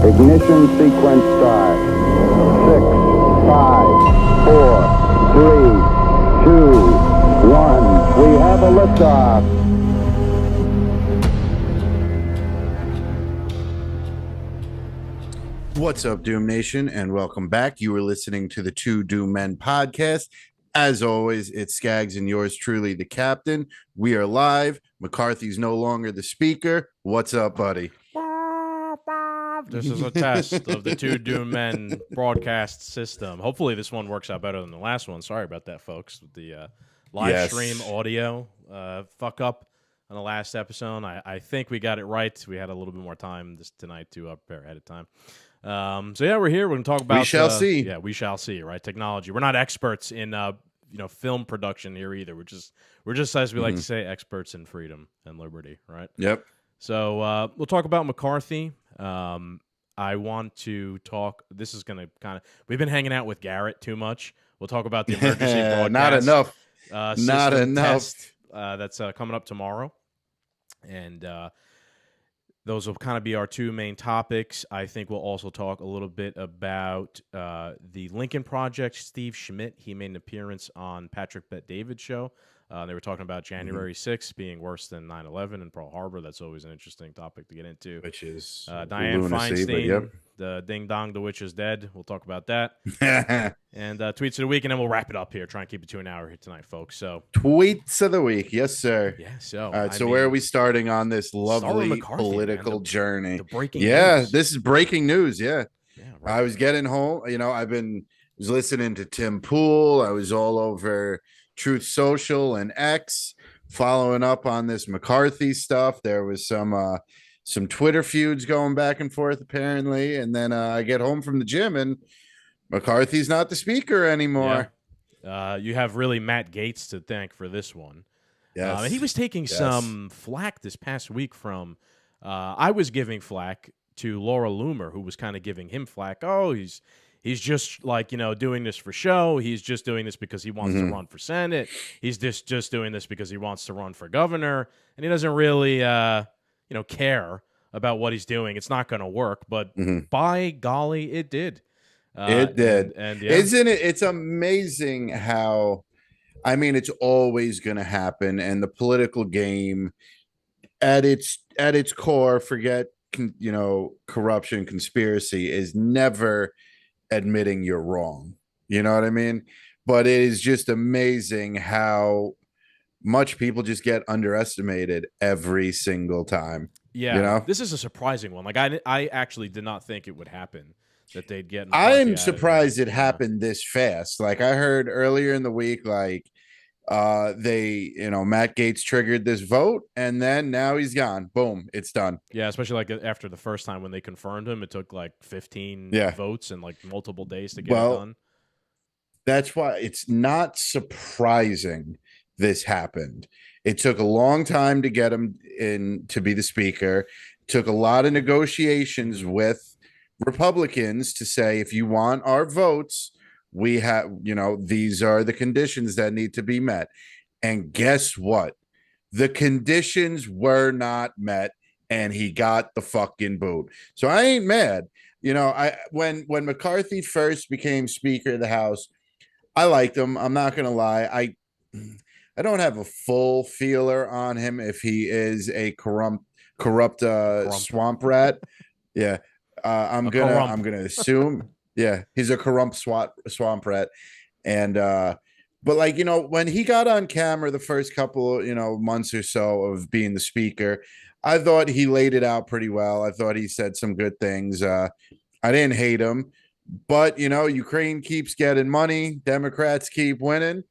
Ignition sequence start. 6, 5, 4, 3, 2, 1. We have a liftoff. What's up, Doom Nation, and welcome back. You are listening to the Two Doom Men podcast. As always, it's Skaggs and yours truly, the captain. We are live. McCarthy's no longer the speaker. What's up, buddy? This is a test of the Two Doom Men broadcast system. Hopefully this one works out better than the last one. Sorry about that, folks. With the live stream audio fuck up on the last episode. I think we got it right. We had a little bit more time tonight to prepare ahead of time. So yeah, we're here. We're going to talk about. We shall see. Yeah, we shall see. Right, technology. We're not experts in film production here either. We're just as we like to say, experts in freedom and liberty. Right. Yep. So we'll talk about McCarthy. I want to talk. This is going to kind of. We've been hanging out with Garrett too much. We'll talk about the emergency broadcast. Not enough. Not enough. That's coming up tomorrow, and. Those will kind of be our two main topics. I think we'll also talk a little bit about the Lincoln Project. Steve Schmidt, he made an appearance on Patrick Bet-David's show. They were talking about January 6th being worse than 9/11 in Pearl Harbor. That's always an interesting topic to get into. Which is Dianne lunacy, Feinstein, the ding dong, the witch is dead. We'll talk about that. And tweets of the week, and then we'll wrap it up here. Try and keep it to an hour here tonight, folks. So tweets of the week, yes, sir. Yeah. So all right. So where are we starting on this lovely McCarthy, political journey? The breaking news. News. This is breaking news. Yeah. Right. I was getting home. I was listening to Tim Pool. I was all over Truth Social and X, following up on this McCarthy stuff. There was some Twitter feuds going back and forth apparently, and then I get home from the gym and McCarthy's not the speaker anymore. Yeah. You have really Matt Gaetz to thank for this one. Yes. And he was taking some flack this past week from. I was giving flack to Laura Loomer, who was kind of giving him flack. Oh, he's just doing this for show. He's just doing this because he wants to run for Senate. He's just doing this because he wants to run for governor, and he doesn't really care about what he's doing. It's not going to work, but by golly, it did. It did. And Isn't it? It's amazing how, it's always going to happen. And the political game at its core, forget, corruption, conspiracy, is never admitting you're wrong. You know what I mean? But it is just amazing how much people just get underestimated every single time. Yeah. This is a surprising one. Like I actually did not think it would happen. That they'd get. I'm surprised it happened this fast. Like I heard earlier in the week, Matt Gaetz triggered this vote, and then now he's gone. Boom, it's done. Yeah, especially after the first time when they confirmed him, it took 15 votes and multiple days to get it done. That's why it's not surprising this happened. It took a long time to get him in to be the speaker. It took a lot of negotiations with Republicans to say, if you want our votes, we have, these are the conditions that need to be met. And guess what? The conditions were not met, and he got the fucking boot. So I ain't mad. When McCarthy first became Speaker of the House, I liked him. I'm not gonna lie. I don't have a full feeler on him if he is a corrupt swamp rat. Yeah. I'm gonna assume, he's a corrupt swamp rat, and but when he got on camera the first couple months or so of being the speaker, I thought he laid it out pretty well. I thought he said some good things. I didn't hate him, but Ukraine keeps getting money, Democrats keep winning.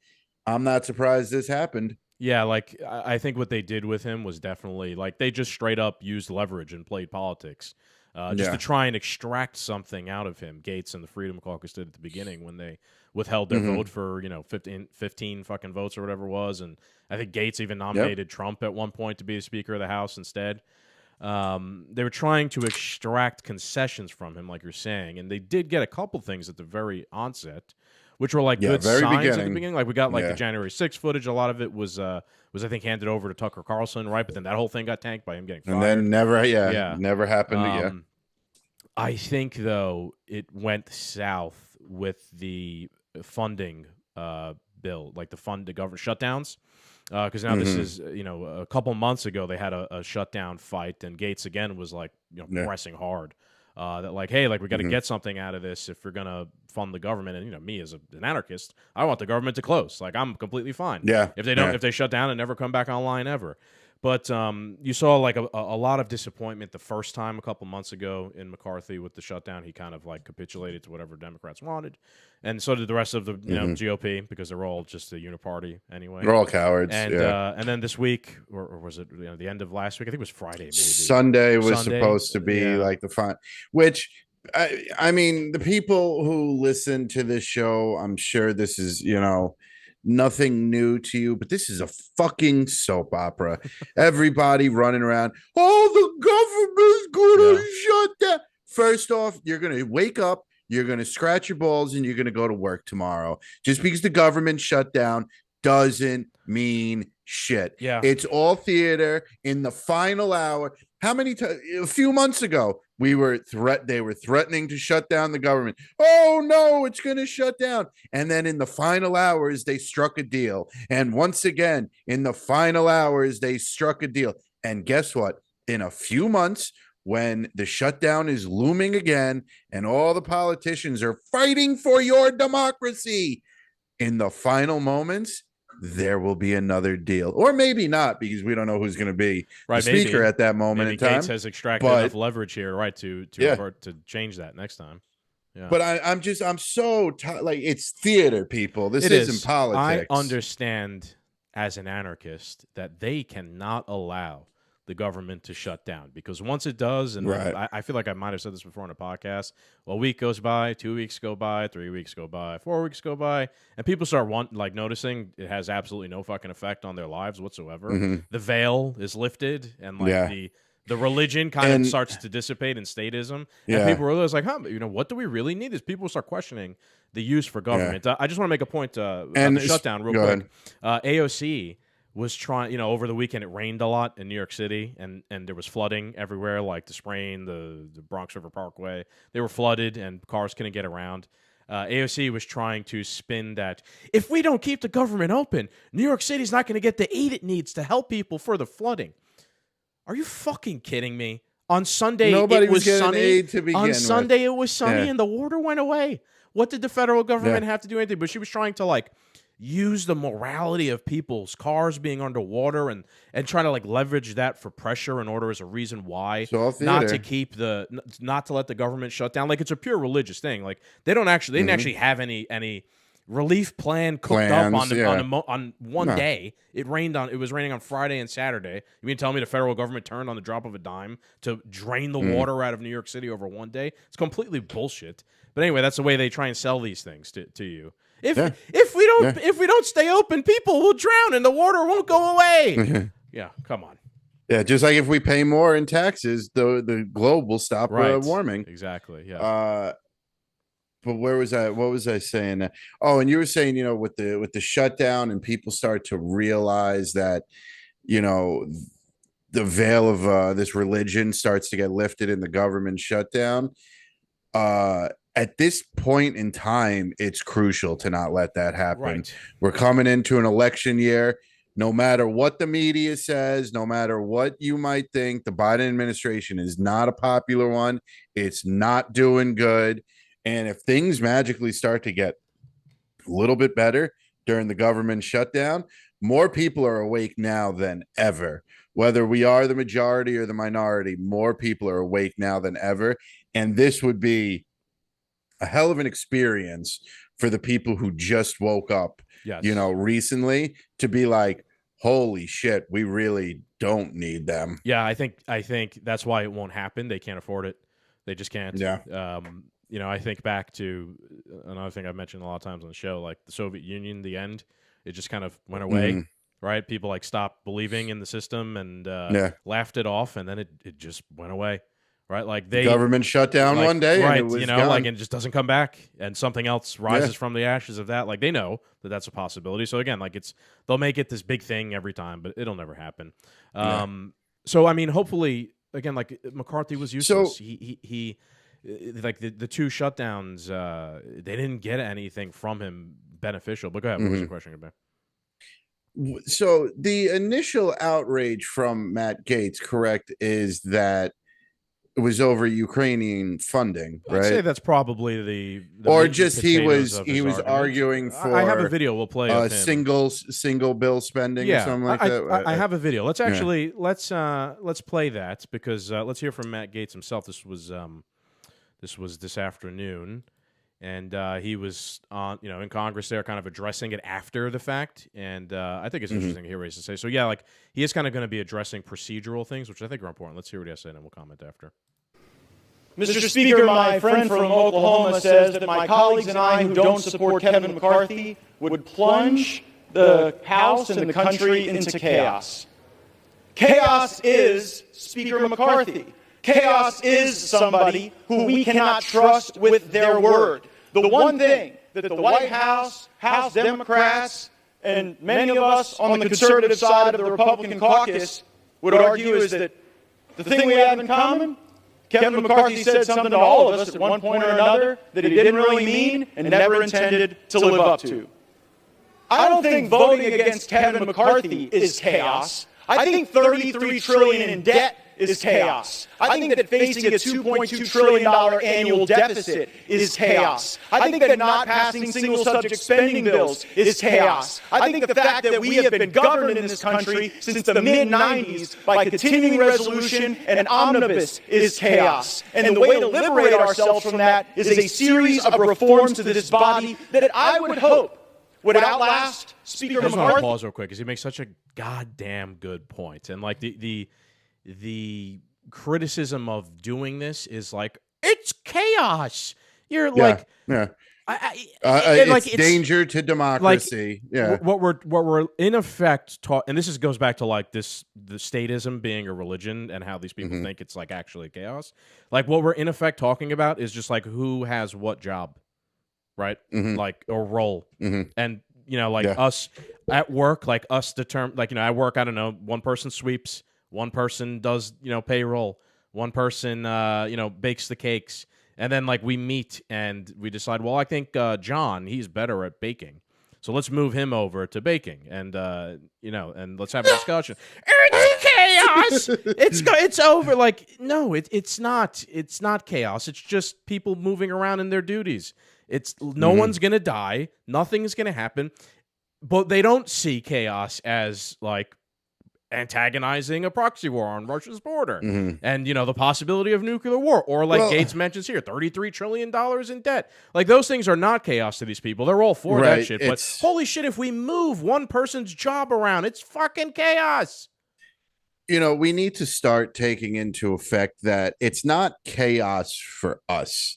I'm not surprised this happened. Yeah, I think what they did with him was definitely they just straight up used leverage and played politics. Just to try and extract something out of him. Gaetz and the Freedom Caucus did at the beginning when they withheld their vote for 15 fucking votes or whatever it was, and I think Gaetz even nominated Trump at one point to be the Speaker of the House instead. They were trying to extract concessions from him, like you're saying, and they did get a couple things at the very onset, which were good signs at the beginning. We got the January 6th footage. A lot of it was I think handed over to Tucker Carlson, right? But then that whole thing got tanked by him getting fired. And then never happened again. I think though it went south with the funding bill, like the government shutdowns. Because now this is, a couple months ago they had a shutdown fight, and Gates again was like, pressing hard that like, hey, like we got to get something out of this if we're gonna fund the government. And me as an anarchist, I want the government to close. Like I'm completely fine. Yeah. If they shut down and never come back online ever. But you saw like a lot of disappointment the first time a couple months ago in McCarthy with the shutdown. He kind of like capitulated to whatever Democrats wanted, and so did the rest of the GOP, because they're all just a uniparty anyway. They're all cowards. And then this week, or was it the end of last week? I think it was Friday. Maybe. Sunday was supposed to be like the fun, which I mean, the people who listen to this show, I'm sure this is nothing new to you, but this is a fucking soap opera. Everybody running around, the government's gonna shut down. First off, you're gonna wake up, you're gonna scratch your balls, and you're gonna go to work tomorrow. Just because the government shut down doesn't mean shit. Yeah, it's all theater. In the final hour, how many times a few months ago they were threatening to shut down the government. Oh no, it's going to shut down. And then in the final hours they struck a deal. And once again in the final hours they struck a deal. And guess what? In a few months, when the shutdown is looming again and all the politicians are fighting for your democracy, in the final moments there will be another deal, or maybe not, because we don't know who's going to be the speaker at that moment in time. Gates has extracted enough leverage here, right, to change that next time. Yeah. But I'm so like, it's theater, people. This isn't politics. I understand as an anarchist that they cannot allow the government to shut down, because once it does, and I feel like I might have said this before on a podcast, well, a week goes by, 2 weeks go by, 3 weeks go by, 4 weeks go by, and people start noticing it has absolutely no fucking effect on their lives whatsoever. The veil is lifted, and the religion kind of starts to dissipate in statism, and people realize like, what do we really need? Is people start questioning the use for government. I just want to make a point about the shutdown real quick. AOC was trying, over the weekend it rained a lot in New York City, and there was flooding everywhere, like the Sprain, the Bronx River Parkway. They were flooded and cars couldn't get around. AOC was trying to spin that if we don't keep the government open, New York City's not going to get the aid it needs to help people for the flooding. Are you fucking kidding me? On Sunday, it was sunny. Aid to begin on Sunday, with. It was sunny and the water went away. What did the federal government have to do anything? But she was trying to use the morality of people's cars being underwater and trying to leverage that for pressure in order as a reason why not to let the government shut down. Like, it's a pure religious thing. Like, they didn't actually have any relief plan cooked up on one day. It was raining on Friday and Saturday. You mean tell me the federal government turned on the drop of a dime to drain the water out of New York City over one day? It's completely bullshit. But anyway, that's the way they try and sell these things to you. If we don't stay open, people will drown and the water won't go away. Yeah, come on. Yeah, just like if we pay more in taxes, the globe will stop warming. Exactly. Yeah. But where was I? What was I saying? Oh, and you were saying, with the shutdown, and people start to realize that, the veil of this religion starts to get lifted in the government shutdown. At this point in time, it's crucial to not let that happen. Right. We're coming into an election year. No matter what the media says, no matter what you might think, the Biden administration is not a popular one. It's not doing good. And if things magically start to get a little bit better during the government shutdown, more people are awake now than ever. Whether we are the majority or the minority, more people are awake now than ever. And this would be a hell of an experience for the people who just woke up, recently, to be like, holy shit, we really don't need them. Yeah, I think that's why it won't happen. They can't afford it. They just can't. Yeah. I think back to another thing I've mentioned a lot of times on the show, like the Soviet Union, the end, it just kind of went away, right? People stopped believing in the system and laughed it off, and then it just went away. Right, like the government shut down one day, right? And it was gone. And it just doesn't come back, and something else rises from the ashes of that. Like, they know that that's a possibility. So again, they'll make it this big thing every time, but it'll never happen. So I mean, hopefully, again, McCarthy was useless. like the two shutdowns, they didn't get anything from him beneficial. But go ahead. What was your question about? So the initial outrage from Matt Gaetz, correct, is that it was over Ukrainian funding, right? I'd say that's probably the or just he was argument. arguing for. I have a video we'll play of him. single bill spending or something like that. I have a video. Let's actually let's play that because let's hear from Matt Gaetz himself. This was this afternoon. And he was on, in Congress there, kind of addressing it after the fact. And I think it's interesting to hear what he has to say. So, yeah, like he is kind of going to be addressing procedural things, which I think are important. Let's hear what he has to say, and then we'll comment after. Mr. Speaker, my friend from Oklahoma says that my colleagues and I who don't support Kevin McCarthy would plunge the House and the country into chaos. Chaos is Speaker McCarthy. Chaos is somebody who we cannot trust with their word. The one thing that the White House, House Democrats, and many of us on the conservative side of the Republican caucus would argue is that the thing we have in common, Kevin McCarthy said something to all of us at one point or another that he didn't really mean and never intended to live up to. I don't think voting against Kevin McCarthy is chaos. I think $33 trillion in debt is chaos. I think that facing a $2.2 trillion annual deficit is chaos. I think that not passing single-subject spending bills is chaos. I think the fact that we have been governed in this country since the mid-'90s by continuing resolution and an omnibus is chaos. And the way to liberate ourselves from that is a series of reforms to this body that I would hope would outlast Speaker McCarthy. I just want to pause real quick because he makes such a goddamn good point. And like the criticism of doing this is like, it's chaos. You're like, it's danger to democracy. Like, what we're in effect taught, and this goes back to like the statism being a religion and how these people think it's like actually chaos. Like what we're in effect talking about is just like who has what job, right? Like or role, and us at work, like us determine, like at work, I don't know, one person sweeps. One person does, payroll. One person, bakes the cakes. And then, like, we meet and we decide, well, I think John, he's better at baking. So let's move him over to baking. And, and let's have a discussion. It's chaos! It's over. Like, no, it's not. It's not chaos. It's just people moving around in their duties. It's no one's going to die. Nothing's going to happen. But they don't see chaos as, like, antagonizing a proxy war on Russia's border and, the possibility of nuclear war or like Gaetz mentions here, $33 trillion in debt. Like those things are not chaos to these people. They're all for that shit. But holy shit, if we move one person's job around, it's fucking chaos. We need to start taking into effect that it's not chaos for us.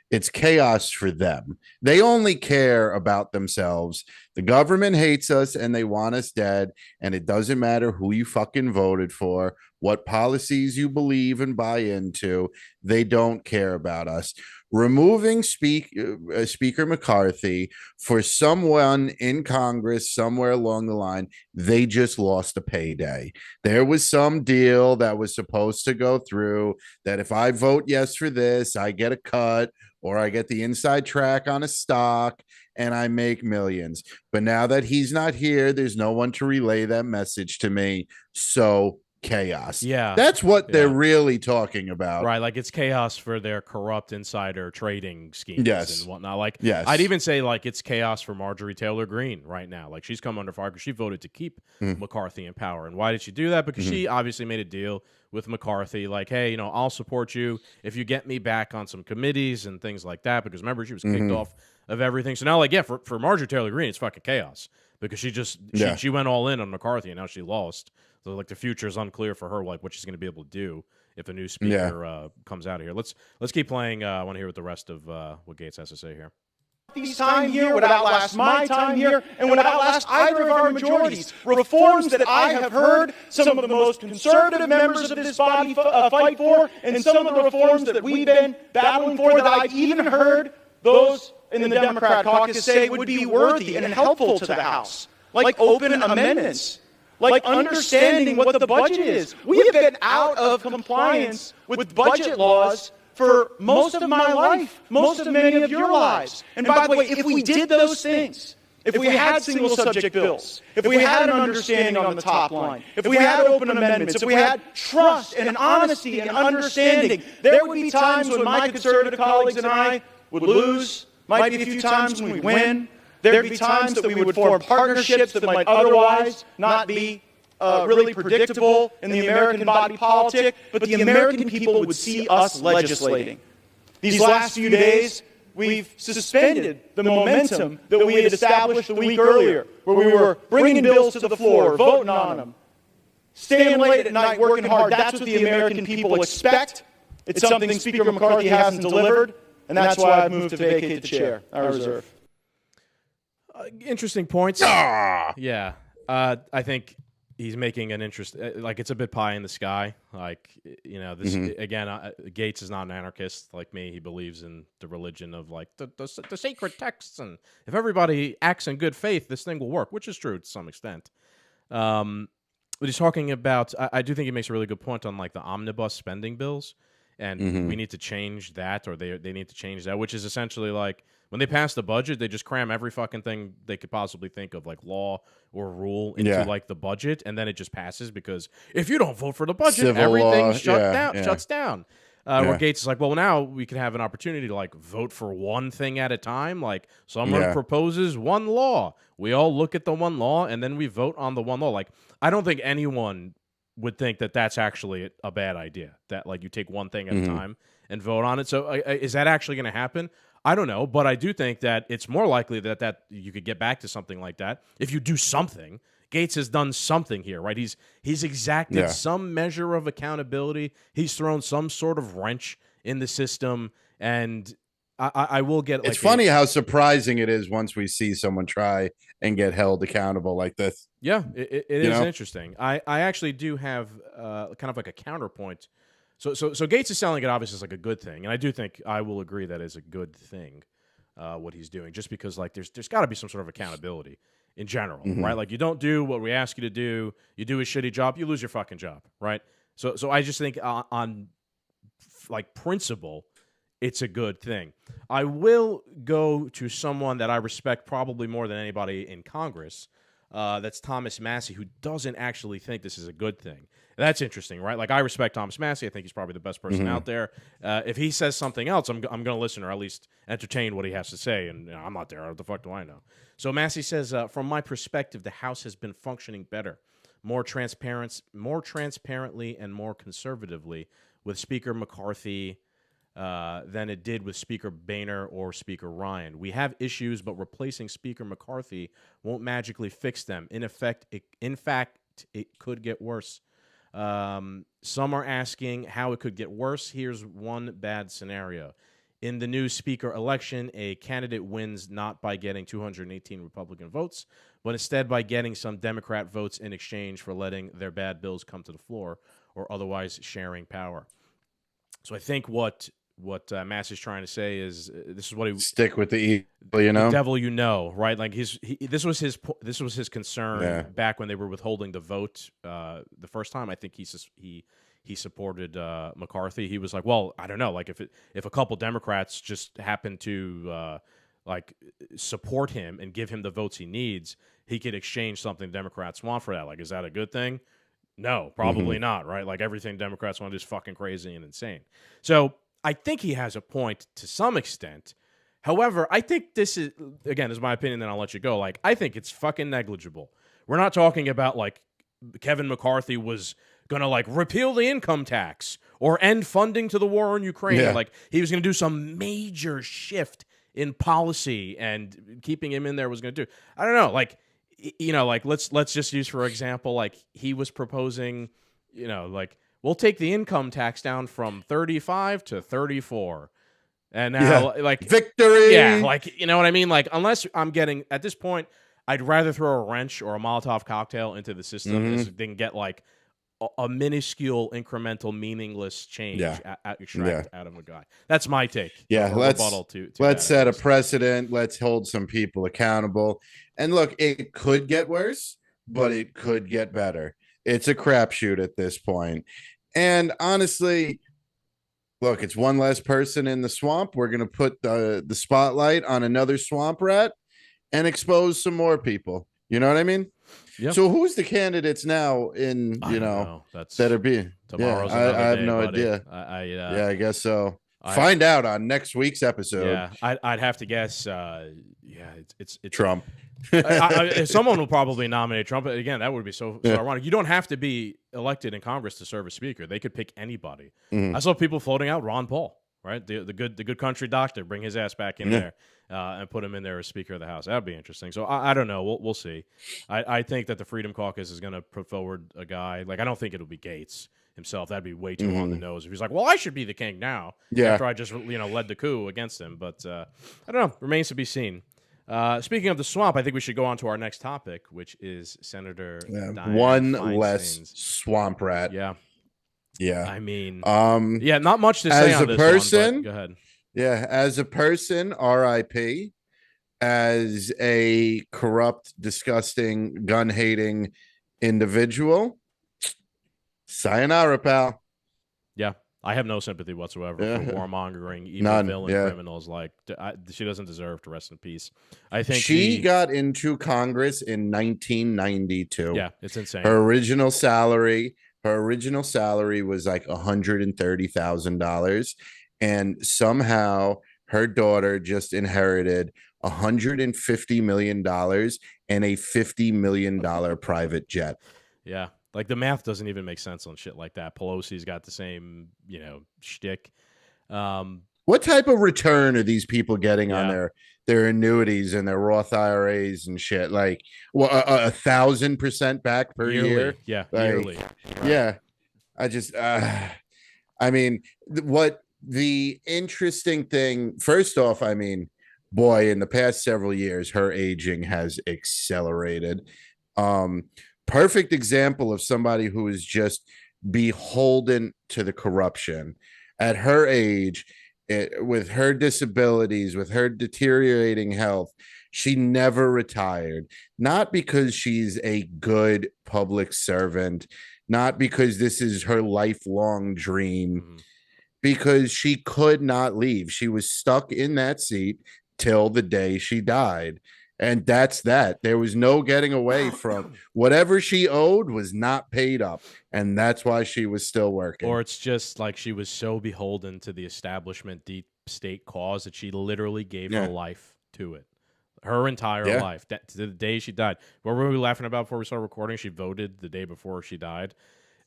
It's chaos for them. They only care about themselves. The government hates us and they want us dead. And it doesn't matter who you fucking voted for, what policies you believe and buy into. They don't care about us. Removing Speaker McCarthy for someone in Congress somewhere along the line, they just lost a payday. There was some deal that was supposed to go through that if I vote yes for this, I get a cut or I get the inside track on a stock and I make millions. But now that he's not here, there's no one to relay that message to me. So chaos. Yeah. That's what they're really talking about. Right. Like it's chaos for their corrupt insider trading schemes and whatnot. Like, I'd even say like it's chaos for Marjorie Taylor Greene right now. Like she's come under fire because she voted to keep McCarthy in power. And why did she do that? Because she obviously made a deal with McCarthy. Like, hey, I'll support you if you get me back on some committees and things like that. Because remember, she was kicked off of everything. So now, like, for Marjorie Taylor Greene, it's fucking chaos because she went all in on McCarthy and now she lost. So like the future is unclear for her, like what she's going to be able to do if a new speaker comes out of here. Let's keep playing. I want to hear what the rest of what Gaetz has to say here. His time here would outlast my time here and would outlast either of our majorities. Reforms that I have heard some of the most conservative members of this body fight for, and some of the reforms that we've been battling for that I've even heard those in the Democrat caucus say would be worthy and helpful to the House, like open amendments, like understanding what the budget is. We have been out of compliance with budget laws for most of my life, most of many of your lives. And by the way, if we did those things, if we had single subject bills, if we had an understanding on the top line, if we had open amendments, if we had trust and honesty and understanding, there would be times when my conservative colleagues and I would lose, might be a few times when we win. There'd be times that we would form partnerships that might otherwise not be really predictable in the American body politic, but the American people would see us legislating. These last few days, we've suspended the momentum that we had established the week earlier, where we were bringing bills to the floor, voting on them, staying late at night, working hard. That's what the American people expect. It's something Speaker McCarthy hasn't delivered, and that's why I've moved to vacate the chair. I reserve. Interesting points. Yeah. I think he's making an interest, like it's a bit pie in the sky. Like, you know, this again, Gates is not an anarchist like me. He believes in the religion of like the sacred texts. And if everybody acts in good faith, this thing will work, which is true to some extent. But he's talking about, I do think he makes a really good point on like the omnibus spending bills. And we need to change that, or they need to change that, which is essentially like when they pass the budget, they just cram every fucking thing they could possibly think of, like law or rule, into like the budget, and then it just passes because if you don't vote for the budget, everything shuts down. Where Gates is like, well, now we can have an opportunity to like vote for one thing at a time. Like someone proposes one law, we all look at the one law, and then we vote on the one law. Like I don't think anyone would think that that's actually a bad idea, that like you take one thing at a time and vote on it. So is that actually going to happen? I don't know, but I do think that it's more likely that you could get back to something like that if you do something. Gates has done something here, right? He's exacted some measure of accountability. He's thrown some sort of wrench in the system, and I will get. It's funny how surprising it is once we see someone try and get held accountable like this. Yeah, it is interesting. I actually do have kind of like a counterpoint. So Gates is selling it obviously as like a good thing, and I do think I will agree that is a good thing, what he's doing, just because like there's got to be some sort of accountability in general, right? Like you don't do what we ask you to do, you do a shitty job, you lose your fucking job, right? So I just think on like principle, it's a good thing. I will go to someone that I respect probably more than anybody in Congress. That's Thomas Massie, who doesn't actually think this is a good thing. That's interesting, right? Like I respect Thomas Massie. I think he's probably the best person out there. If he says something else, I'm going to listen, or at least entertain what he has to say. And I'm not there. What the fuck do I know? So Massie says, from my perspective, the House has been functioning better, more transparently, and more conservatively with Speaker McCarthy than it did with Speaker Boehner or Speaker Ryan. We have issues, but replacing Speaker McCarthy won't magically fix them. In fact, it could get worse. Some are asking how it could get worse. Here's one bad scenario. In the new speaker election, a candidate wins not by getting 218 Republican votes, but instead by getting some Democrat votes in exchange for letting their bad bills come to the floor or otherwise sharing power. So I think what Mass is trying to say is this is what he stick with the evil, you know, the devil, you know, right? Like this was his concern back when they were withholding the vote the first time. I think he supported McCarthy. He was like, well, I don't know, like if a couple Democrats just happen to like support him and give him the votes he needs, he could exchange something Democrats want for that. Like, is that a good thing? No, probably not, right? Like everything Democrats want is fucking crazy and insane. So I think he has a point to some extent. However, I think this is, again, this is my opinion, then I'll let you go. Like, I think it's fucking negligible. We're not talking about, like, Kevin McCarthy was going to, like, repeal the income tax or end funding to the war in Ukraine. Yeah. Like, he was going to do some major shift in policy, and keeping him in there was going to do. I don't know, like, you know, like, let's just use, for example, like, he was proposing, you know, like, we'll take the income tax down from 35 to 34. And now, like... Victory! Yeah, like, you know what I mean? Like, unless I'm getting... At this point, I'd rather throw a wrench or a Molotov cocktail into the system than get, like, a minuscule, incremental, meaningless change extract out of a guy. That's my take. Yeah, let's set a precedent. Let's hold some people accountable. And look, it could get worse, but it could get better. It's a crapshoot at this point. And honestly, Look, it's one less person in the swamp. We're going to put the spotlight on another swamp rat and expose some more people. You know what I mean? Yeah. So who's the candidates now I don't know. that That's are being? tomorrow's I another have day, no buddy. idea. I Yeah, I guess so. I Find out on next week's episode. yeah. I'd have to guess. Yeah, it's Trump. someone will probably nominate Trump. Again, that would be so Yeah. ironic. You don't have to be elected in Congress to serve as speaker. They could pick anybody. Mhm. I saw people floating out Ron Paul, right? The good country doctor. Bring his ass back in there and put him in there as Speaker of the House. That would be interesting. So I don't know. We'll see. I think that the Freedom Caucus is going to put forward a guy. Like, I don't think it'll be Gates himself. That'd be way too on the nose. If he's like, well, I should be the king now. Yeah. After I just led the coup against him. But I don't know. Remains to be seen. Speaking of the swamp, I think we should go on to our next topic, which is Senator Dianne one Feinstein's. less swamp rat. Yeah. Yeah. I mean, yeah, not much to say as on a this person, one, but go ahead. Yeah, as a person, RIP. As a corrupt, disgusting, gun-hating individual, sayonara, pal. Yeah. I have no sympathy whatsoever for warmongering, evil None, villain criminals. Like, she doesn't deserve to rest in peace. I think she got into Congress in 1992. Yeah, it's insane. Her original salary was like $130,000, and somehow her daughter just inherited $150 million and a $50 million private jet. Yeah. Like, the math doesn't even make sense on shit like that. Pelosi's got the same, shtick. What type of return are these people getting on their annuities and their Roth IRAs and shit? Like, well, 1,000% back per year? Yeah, like, yearly. Right. Yeah. I just, I mean, what the interesting thing, first off, I mean, boy, in the past several years, her aging has accelerated. Perfect example of somebody who is just beholden to the corruption. At her age, with her disabilities, with her deteriorating health, she never retired. Not because she's a good public servant, not because this is her lifelong dream, because she could not leave. She was stuck in that seat till the day she died. And that's that. There was no getting away from whatever she owed was not paid up. And that's why she was still working. Or it's just like she was so beholden to the establishment deep state cause that she literally gave her life to it. Her entire life. To the day she died. What were we laughing about before we started recording? She voted the day before she died.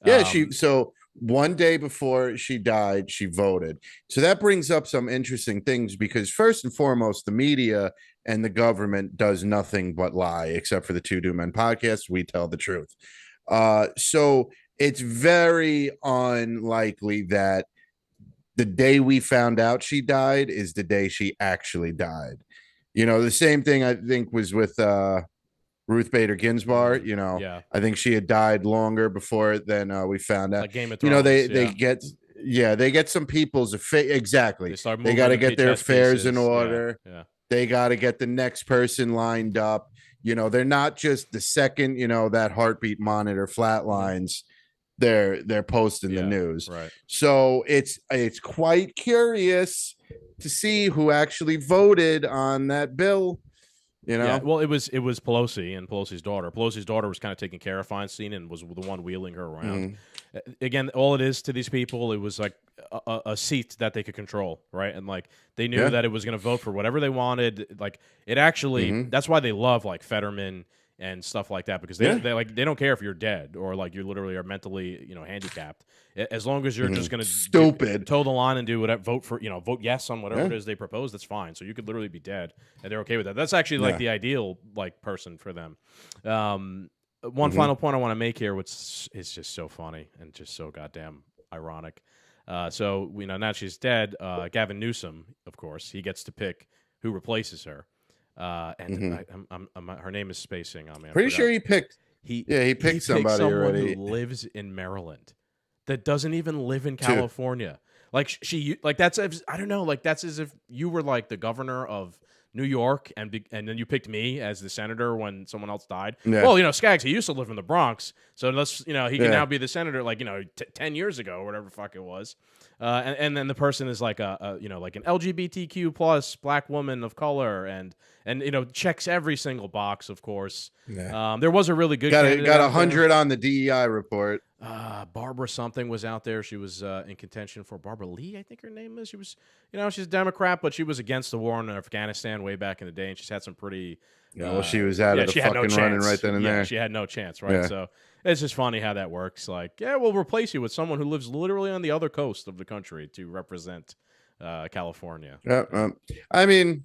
Yeah, so one day before she died, she voted. So that brings up some interesting things because first and foremost, the media and the government does nothing but lie, except for the Two Do Men podcast. We tell the truth. So it's very unlikely that the day we found out she died is the day she actually died. The same thing I think was with Ruth Bader Ginsburg. I think she had died longer before than we found out. Like Game of Thrones, they get some people's exactly. They got to get their affairs in order. Yeah. They got to get the next person lined up. They're not just the second, that heartbeat monitor flatlines. They're posting the news. Right. So it's quite curious to see who actually voted on that bill. Yeah, well, it was Pelosi and Pelosi's daughter. Pelosi's daughter was kind of taking care of Feinstein and was the one wheeling her around. Again, all it is to these people, it was like a seat that they could control, right? And like they knew that it was going to vote for whatever they wanted. Like it actually, that's why they love like Fetterman and stuff like that because they don't care if you're dead or like you literally are mentally handicapped. As long as you're just going to toe the line and do whatever, vote yes on whatever it is they propose, that's fine. So you could literally be dead and they're okay with that. That's actually like the ideal like person for them. One final point I want to make here, which is just so funny and just so goddamn ironic. So now she's dead. Gavin Newsom, of course, he gets to pick who replaces her. And her name is spacing on me. Pretty sure he picked. He picked somebody someone already. who lives in Maryland that doesn't even live in California. Like that's I don't know. Like that's as if you were like the governor of New York and then you picked me as the senator when someone else died. Yeah. Well, Skaggs, he used to live in the Bronx, so let's he can now be the senator. Like 10 years ago or whatever the fuck it was. And then the person is like like an LGBTQ plus black woman of color, and checks every single box, of course. Yeah. There was a really good got candidate got out there. 100 on the DEI report. Barbara something was out there. She was in contention for Barbara Lee, I think her name is. She was, she's a Democrat, but she was against the war in Afghanistan way back in the day, and she's had some pretty. Well, she was out of the fucking running right then and there. She had no chance, right? Yeah. So it's just funny how that works. Like, yeah, we'll replace you with someone who lives literally on the other coast of the country to represent California. Yeah, I mean,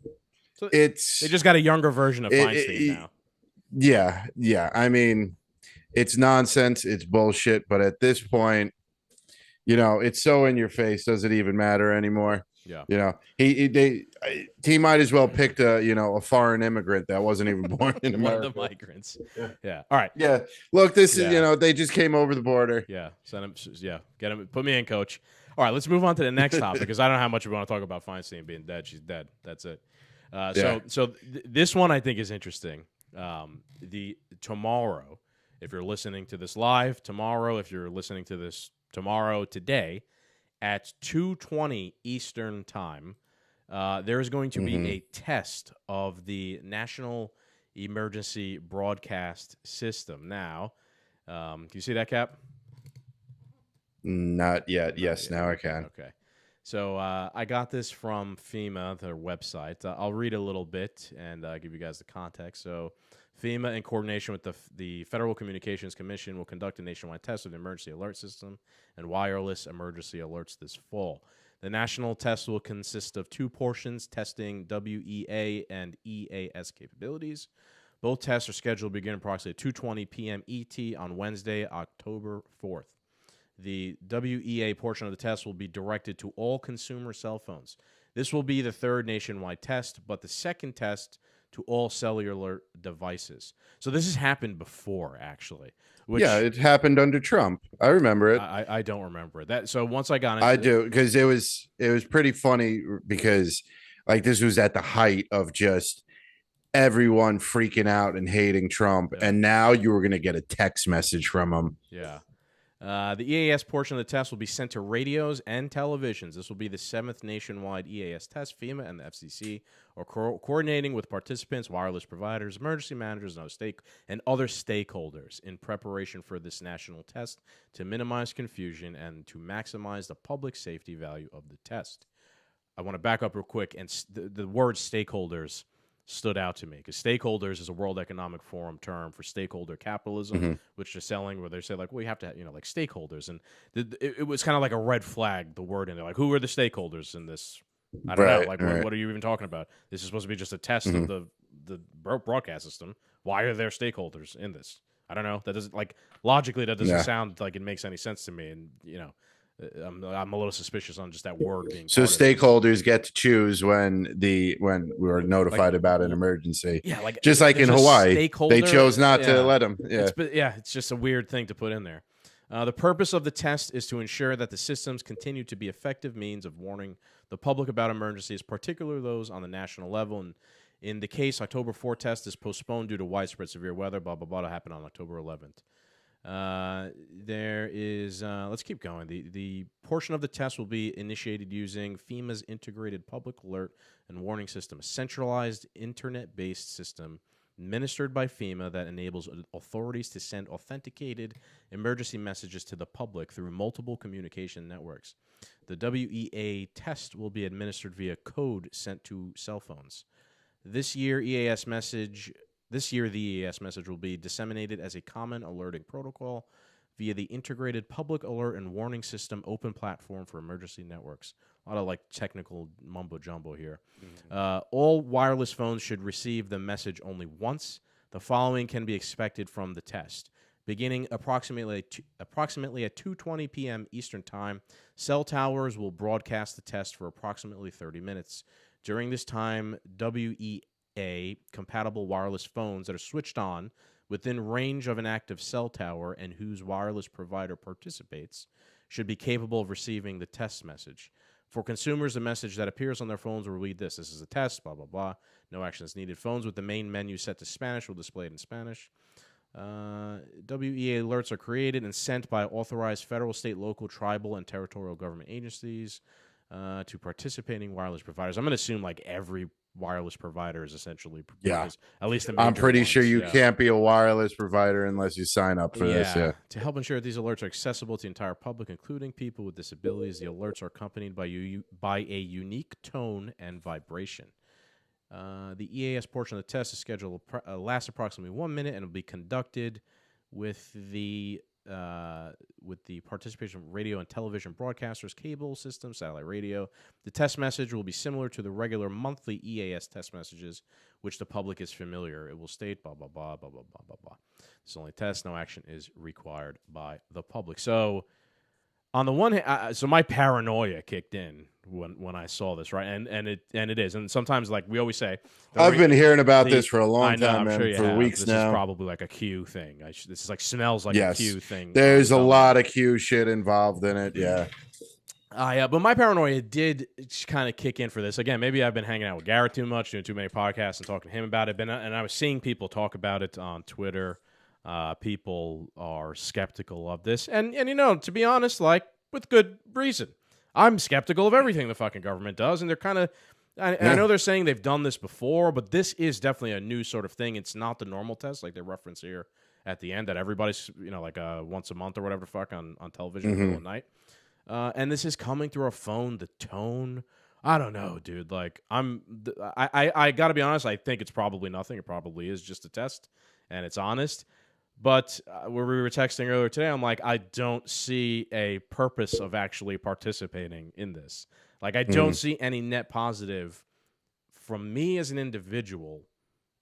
so they just got a younger version of Feinstein now. Yeah. I mean, it's nonsense. It's bullshit. But at this point, it's so in your face. Does it even matter anymore? Yeah. He might as well picked a foreign immigrant that wasn't even born in America. One of the migrants. Yeah. All right. Yeah. Look, this is they just came over the border. Yeah. Send him. Yeah. Get him. Put me in, coach. All right. Let's move on to the next topic because I don't know how much we want to talk about Feinstein being dead. She's dead. That's it. So this one I think is interesting. Tomorrow, if you're listening to this live, tomorrow, if you're listening to this today, at 2:20 Eastern Time, there is going to be a test of the National Emergency Broadcast System. Now, can you see that, Cap? Not yet. Yes, now I can. Okay. So I got this from FEMA, their website. I'll read a little bit and give you guys the context. So FEMA, in coordination with the Federal Communications Commission, will conduct a nationwide test of the emergency alert system and wireless emergency alerts this fall. The national test will consist of two portions, testing WEA and EAS capabilities. Both tests are scheduled to begin approximately 2:20 p.m. ET on Wednesday, October 4th. The WEA portion of the test will be directed to all consumer cell phones. This will be the third nationwide test, but the second test to all cellular devices. So this has happened before, actually. It happened under Trump. I remember it. I don't remember it. So once I got into I do, because it was pretty funny because this was at the height of just everyone freaking out and hating Trump, and now you were going to get a text message from him. Yeah. The EAS portion of the test will be sent to radios and televisions. This will be the 7th nationwide EAS test. FEMA and the FCC are coordinating with participants, wireless providers, emergency managers, and other stakeholders in preparation for this national test to minimize confusion and to maximize the public safety value of the test. I want to back up real quick, and the word stakeholders stood out to me because stakeholders is a World Economic Forum term for stakeholder capitalism, which is selling where they say you have to have, stakeholders, and it was kind of like a red flag, the word in there, who are the stakeholders in this? I don't know, what are you even talking about? This is supposed to be just a test of the broadcast system. Why are there stakeholders in this? I don't know. That doesn't logically that doesn't sound like it makes any sense to me, and I'm a little suspicious on just that word being. So stakeholders get to choose when we were notified about an emergency. Yeah, just like in Hawaii, they chose not to let them. Yeah, it's just a weird thing to put in there. The purpose of the test is to ensure that the systems continue to be effective means of warning the public about emergencies, particularly those on the national level. And in the case, October 4 test is postponed due to widespread severe weather. Blah blah blah. To happen on October 11th. There is, let's keep going. The portion of the test will be initiated using FEMA's integrated public alert and warning system, a centralized internet-based system administered by FEMA that enables authorities to send authenticated emergency messages to the public through multiple communication networks. The WEA test will be administered via code sent to cell phones. This year, the EAS message will be disseminated as a common alerting protocol via the Integrated Public Alert and Warning System open platform for emergency networks. A lot of technical mumbo-jumbo here. All wireless phones should receive the message only once. The following can be expected from the test. Beginning approximately at 2:20 p.m. Eastern Time, cell towers will broadcast the test for approximately 30 minutes. During this time, WEA-compatible wireless phones that are switched on within range of an active cell tower and whose wireless provider participates should be capable of receiving the test message. For consumers, the message that appears on their phones will read this. This is a test, blah, blah, blah. No action is needed. Phones with the main menu set to Spanish will display it in Spanish. WEA alerts are created and sent by authorized federal, state, local, tribal, and territorial government agencies to participating wireless providers. I'm going to assume like every wireless provider is essentially, at least the major I'm pretty ones. sure you can't be a wireless provider unless you sign up for this. Yeah. To help ensure these alerts are accessible to the entire public, including people with disabilities, the alerts are accompanied by a unique tone and vibration. The EAS portion of the test is scheduled to last approximately 1 minute and will be conducted with the participation of radio and television broadcasters, cable systems, satellite radio. The test message will be similar to the regular monthly EAS test messages, which the public is familiar. It will state blah, blah, blah, blah, blah, blah, blah, blah. This is only a test. No action is required by the public. So on the one hand, so my paranoia kicked in when I saw this, right? And it is. And sometimes, like we always say, I've been hearing about this for a long time, man, sure for weeks this now. This is probably like a Q thing. This is like smells like a Q thing. There's a lot of Q shit involved in it. Yeah. But my paranoia did kind of kick in for this. Again, maybe I've been hanging out with Garrett too much, doing too many podcasts and talking to him about it. And I was seeing people talk about it on Twitter. People are skeptical of this. And to be honest, like, with good reason. I'm skeptical of everything the fucking government does, and they're kind of... I know they're saying they've done this before, but this is definitely a new sort of thing. It's not the normal test, like they reference here at the end, that everybody's, like once a month or whatever the fuck on television in the middle of the night. And this is coming through a phone, the tone... I don't know, dude. Like, I got to be honest, I think it's probably nothing. It probably is just a test, and it's honest. But where we were texting earlier today, I'm like, I don't see a purpose of actually participating in this. Like, I don't see any net positive from me as an individual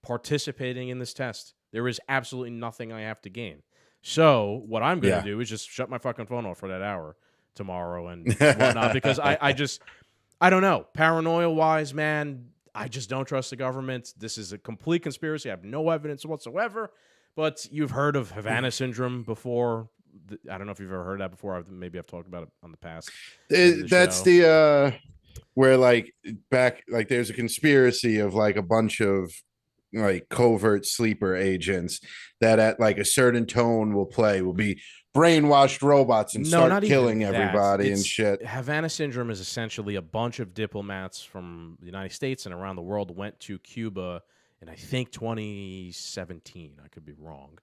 participating in this test. There is absolutely nothing I have to gain. So what I'm going to do is just shut my fucking phone off for that hour tomorrow and whatnot, because I don't know. Paranoia-wise, man, I just don't trust the government. This is a complete conspiracy. I have no evidence whatsoever. But you've heard of Havana syndrome before. I don't know if you've ever heard that before. Maybe I've talked about it on the past. That's the where like back, like there's a conspiracy of like a bunch of like covert sleeper agents that at like a certain tone will be brainwashed robots and start killing everybody and shit. Havana syndrome is essentially a bunch of diplomats from the United States and around the world went to Cuba in, I think, 2017. I could be wrong.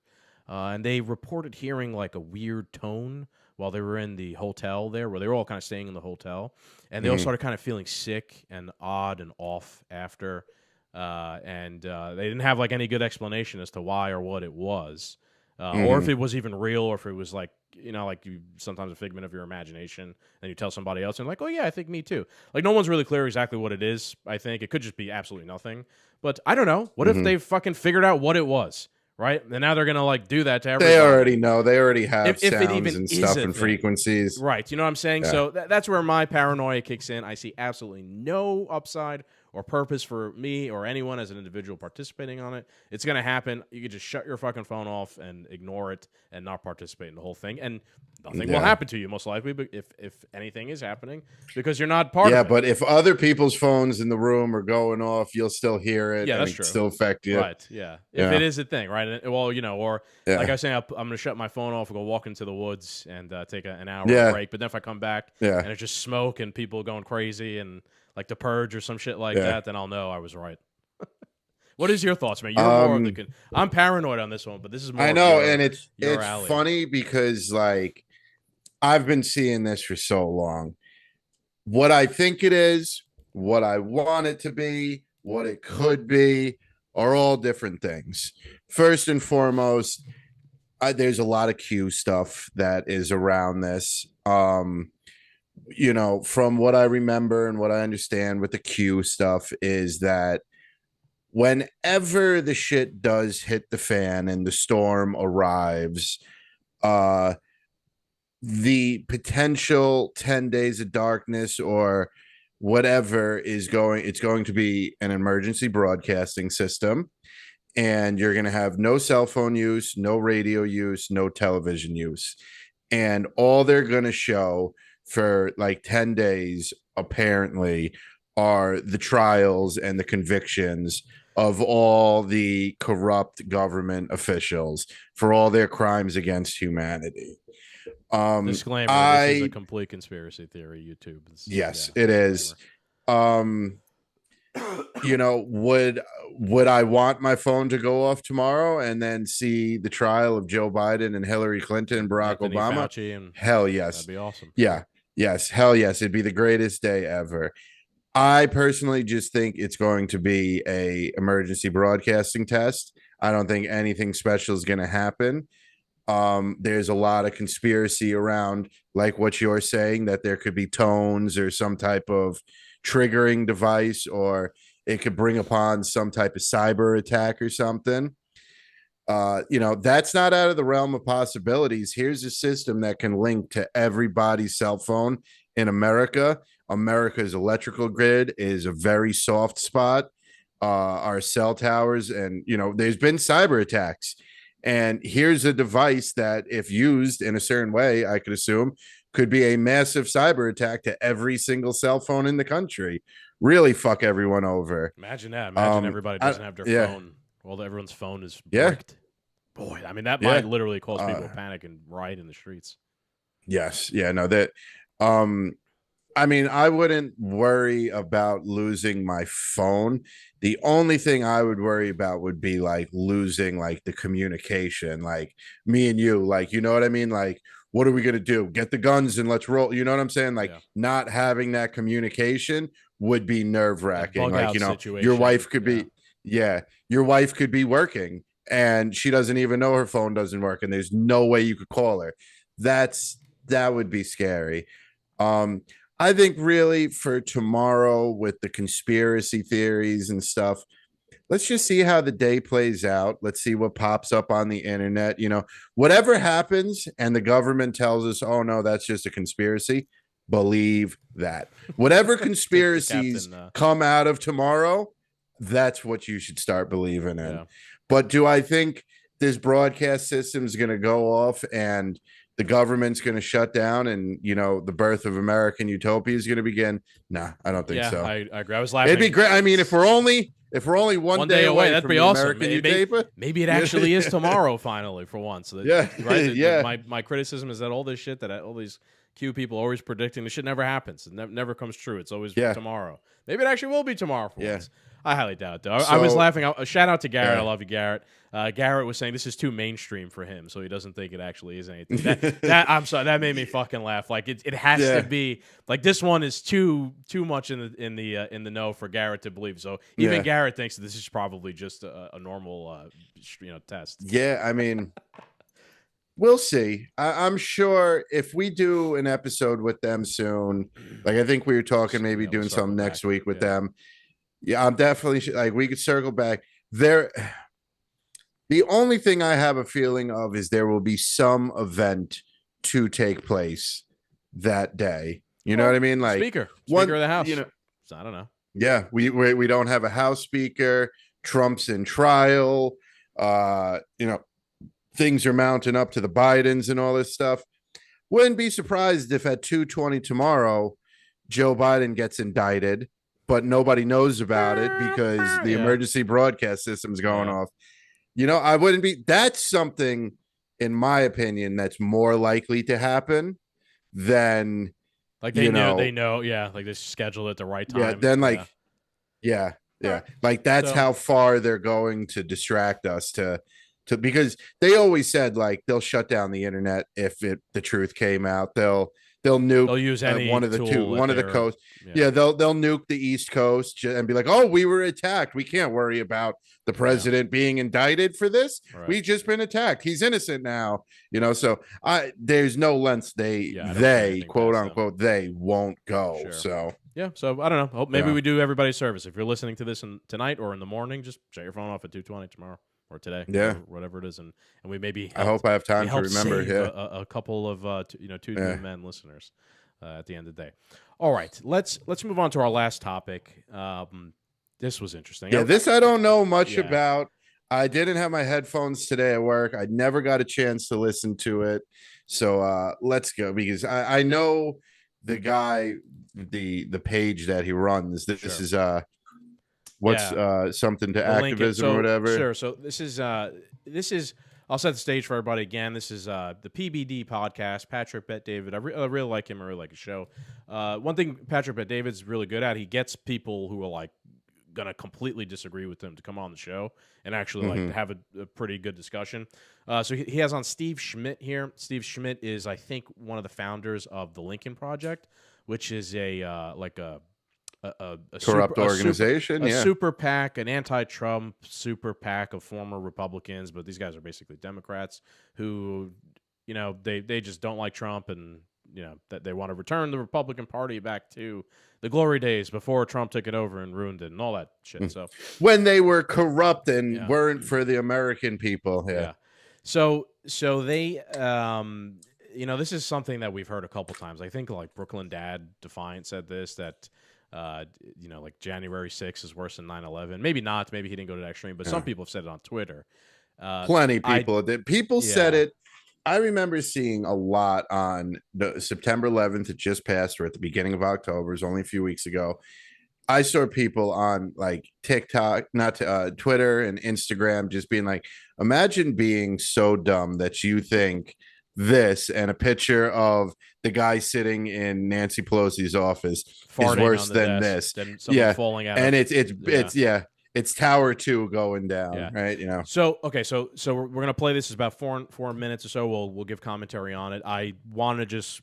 And they reported hearing like a weird tone while they were in the hotel there, where they were all kind of staying in the hotel. And they all started kind of feeling sick and odd and off after. And they didn't have like any good explanation as to why or what it was. Or if it was even real, or if it was like, like you sometimes a figment of your imagination, and you tell somebody else and like, oh yeah, I think me too. Like no one's really clear exactly what it is. I think it could just be absolutely nothing. But I don't know. What if they fucking figured out what it was, right? And now they're gonna like do that to everybody. They already know. They already have if sounds it even and stuff and frequencies. Right. You know what I'm saying? Yeah. So that's where my paranoia kicks in. I see absolutely no upside or purpose for me or anyone as an individual participating on it. It's going to happen. You could just shut your fucking phone off and ignore it and not participate in the whole thing. And nothing will happen to you, most likely, but if anything is happening, because you're not part of it. Yeah, but if other people's phones in the room are going off, you'll still hear it. Yeah, that's and true. Still affect you. Right, yeah. If it is a thing, right? Well, or like I was saying, I'm going to shut my phone off and go walk into the woods and take an hour break. But then if I come back and it's just smoke and people going crazy and like The Purge or some shit like that, then I'll know I was right. What is your thoughts, man? You're more of the... I'm paranoid on this one, but this is more... I know, and it's funny because, like, I've been seeing this for so long. What I think it is, what I want it to be, what it could be, are all different things. First and foremost, there's a lot of Q stuff that is around this. From what I remember and what I understand with the Q stuff is that whenever the shit does hit the fan and the storm arrives, the potential 10 days of darkness or whatever it's going to be an emergency broadcasting system. And you're going to have no cell phone use, no radio use, no television use. And all they're going to show for like 10 days, apparently, are the trials and the convictions of all the corrupt government officials for all their crimes against humanity. Disclaimer: this is a complete conspiracy theory. YouTube. Yes, it is. You know, would I want my phone to go off tomorrow and then see the trial of Joe Biden and Hillary Clinton and Barack Anthony Obama? Fauci and hell yes. That'd be awesome. Yeah. Yes. Hell yes. It'd be the greatest day ever. I personally just think it's going to be a emergency broadcasting test. I don't think anything special is going to happen. There's a lot of conspiracy around, like what you're saying, that there could be tones or some type of triggering device, or it could bring upon some type of cyber attack or something. You know, that's not out of the realm of possibilities. Here's a system that can link to everybody's cell phone in America. America's electrical grid is a very soft spot. Our cell towers, and, you know, there's been cyber attacks. And here's a device that, if used in a certain way, I could assume could be a massive cyber attack to every single cell phone in the country. Really fuck everyone over. Imagine that. Imagine everybody doesn't have their phone. Well, everyone's phone is bricked. Boy, I mean, that might literally cause people panic and riot in the streets. Yes. Yeah, no, that I mean, I wouldn't worry about losing my phone. The only thing I would worry about would be like losing like the communication, like me and you, like, you know what I mean? Like, what are we going to do? Get the guns and let's roll. You know what I'm saying? Like, not having that communication would be nerve wracking. Like, you know, your wife could be, your wife could be working and she doesn't even know her phone doesn't work and there's no way you could call her. That would be scary. I think really for tomorrow with the conspiracy theories and stuff, let's just see how the day plays out. Let's see what pops up on the internet. You know, whatever happens and the government tells us, oh, no, that's just a conspiracy. Believe that. Whatever conspiracies come out of tomorrow, that's what you should start believing in. Yeah. But do I think this broadcast system is going to go off and the government's going to shut down and, you know, the birth of American utopia is going to begin? Nah, I don't think so. I agree. I was laughing. It'd be great. I mean, if we're only one day away, that'd be awesome. Maybe it actually is tomorrow, finally, for once. Right? My criticism is that all this shit that all these Q people are always predicting, the shit never happens. It never comes true. It's always tomorrow. Maybe it actually will be tomorrour for once. I highly doubt it, though. I was laughing. A shout out to Garrett. I love you, Garrett. Garrett was saying this is too mainstream for him, so he doesn't think it actually is anything. That I'm sorry, that made me fucking laugh. Like it has to be like this one is too much in the know for Garrett to believe. So even Garrett thinks that this is probably just a normal test. Yeah, I mean, we'll see. I'm sure if we do an episode with them soon, like I think we were talking maybe doing something next week with them. Yeah, I'm definitely like we could circle back there. The only thing I have a feeling of is there will be some event to take place that day. You know what I mean? Like speaker of the House. You know, so I don't know. Yeah, we don't have a House Speaker. Trump's in trial. You know, things are mounting up to the Bidens and all this stuff. Wouldn't be surprised if at 2:20 tomorrow, Joe Biden gets indicted, but nobody knows about it because the emergency broadcast system's going off. You know, I wouldn't be. That's something, in my opinion, that's more likely to happen than like they know, like they scheduled it at the right time. Yeah, then like, like that's how far they're going to distract us to because they always said like they'll shut down the internet if the truth came out. They'll use one of the coasts. Yeah, they'll nuke the East Coast and be like, "Oh, we were attacked. We can't worry about the president being indicted for this. Right. We've just been attacked. He's innocent now." You know, so there's no lengths they quote unquote they won't go. Sure. So so I don't know. Maybe we do everybody's service. If you're listening to this tonight or in the morning, just shut your phone off at 2:20 tomorrow. Or today, whatever it is, and we maybe. I hope I have time to remember. A couple of two new men listeners at the end of the day. All right, let's move on to our last topic. This was interesting. Yeah, this I don't know much about. I didn't have my headphones today at work. I never got a chance to listen to it. So let's go because I know the guy, the page that he runs. This is What's something to activism or whatever? Sure. So this is I'll set the stage for everybody again. This is the PBD podcast. Patrick Bet David. I really like him. I really like his show. One thing Patrick Bet David's really good at, he gets people who are like gonna completely disagree with him to come on the show and actually like have a pretty good discussion. So he has on Steve Schmidt here. Steve Schmidt is, I think, one of the founders of the Lincoln Project, which is a corrupt organization, a super PAC, an anti-Trump super PAC of former Republicans, but these guys are basically Democrats who, you know, they just don't like Trump, and you know that they want to return the Republican Party back to the glory days before Trump took it over and ruined it and all that shit. So when they were corrupt and weren't for the American people, So they you know, this is something that we've heard a couple times. I think like Brooklyn Dad Defiant said this, that you know, like January 6th is worse than 9/11. Maybe not. Maybe he didn't go to that extreme, but some people have said it on Twitter. Plenty of people did. People said it. I remember seeing a lot on the September 11th. It just passed, or at the beginning of October. It was only a few weeks ago. I saw people on like TikTok, Twitter and Instagram, just being like, imagine being so dumb that you think this, and a picture of the guy sitting in Nancy Pelosi's office farting is worse than this. Than falling out. And it's Tower 2 going down, right? You know. So okay, so we're gonna play this. It's about four minutes or so. We'll give commentary on it. I want to just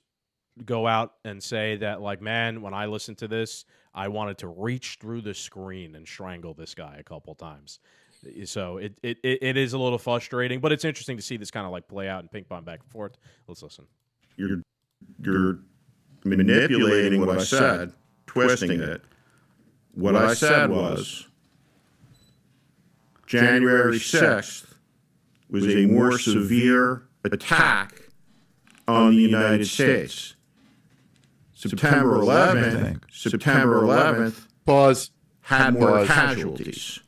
go out and say that, like, man, when I listened to this, I wanted to reach through the screen and strangle this guy a couple times. So it is a little frustrating, but it's interesting to see this kind of like play out and ping pong back and forth. Let's listen. You're manipulating what I said, twisting it. What I said was January 6th was a more severe attack on the United States. September 11th Pause. had more casualties.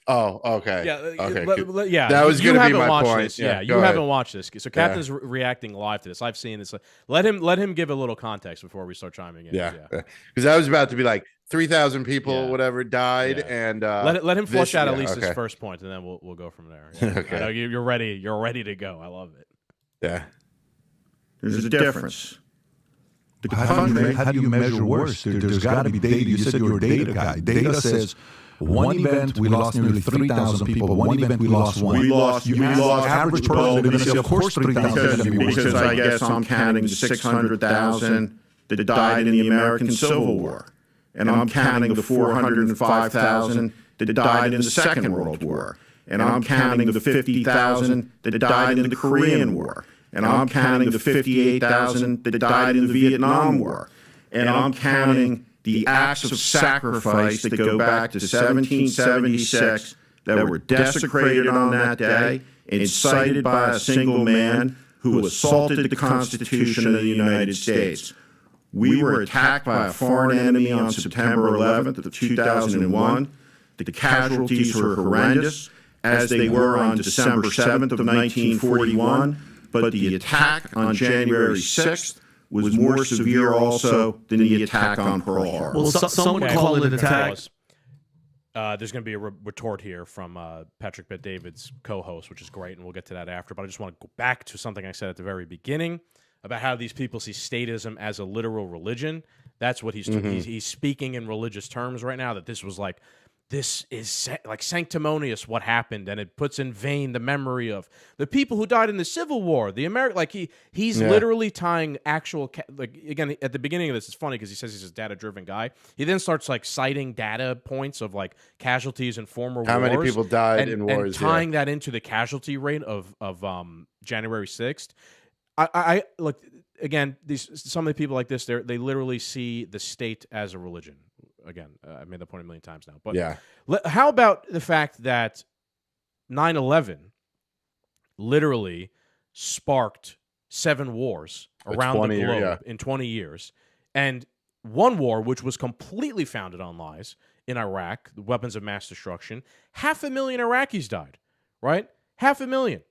Oh, okay. Yeah. That was going to be my point. This. Yeah, you haven't watched this. So Captain's reacting live to this. I've seen this. Let him give a little context before we start chiming in. Yeah. Because I was about to be like 3,000 people, whatever, died, and let him flush out at least his first point, and then we'll go from there. Yeah. Okay. I know you're ready. You're ready to go. I love it. Yeah. There's a difference. How do you measure worse? There's got to be data. You said you're a data guy. Data says one event we lost nearly 3,000 people. One event we lost one. We lost average person. They're going to say, of course, 3,000. Because I guess I'm counting the 600,000 that died in the American Civil War, and I'm counting the 405,000 that died in the Second World War, and I'm counting the 50,000 that died in the Korean War, and I'm counting the 58,000 that died in the Vietnam War, and I'm counting the acts of sacrifice that go back to 1776 that were desecrated on that day, incited by a single man who assaulted the Constitution of the United States. We were attacked by a foreign enemy on September 11th of 2001. The casualties were horrendous, as they were on December 7th of 1941, but the attack on January 6th was more severe also than the attack on Pearl Harbor. Well, someone call it an attack. There's going to be a retort here from Patrick Bet David's co-host, which is great, and we'll get to that after. But I just want to go back to something I said at the very beginning about how these people see statism as a literal religion. That's what he's speaking in religious terms right now, that this was like, this is like sanctimonious what happened, and it puts in vain the memory of the people who died in the Civil War. The American, like he's literally tying actual like, again, at the beginning of this, it's funny because he says he's a data-driven guy. He then starts like citing data points of like casualties in former wars. How many people died in wars? And tying that into the casualty rate of January 6th. I look, again, some of the people like this, they literally see the state as a religion. Again, I made that point a million times now. But how about the fact that 9/11 literally sparked 7 wars around the globe in 20 years, and one war, which was completely founded on lies in Iraq, the weapons of mass destruction, 500,000 Iraqis died, right? 500,000.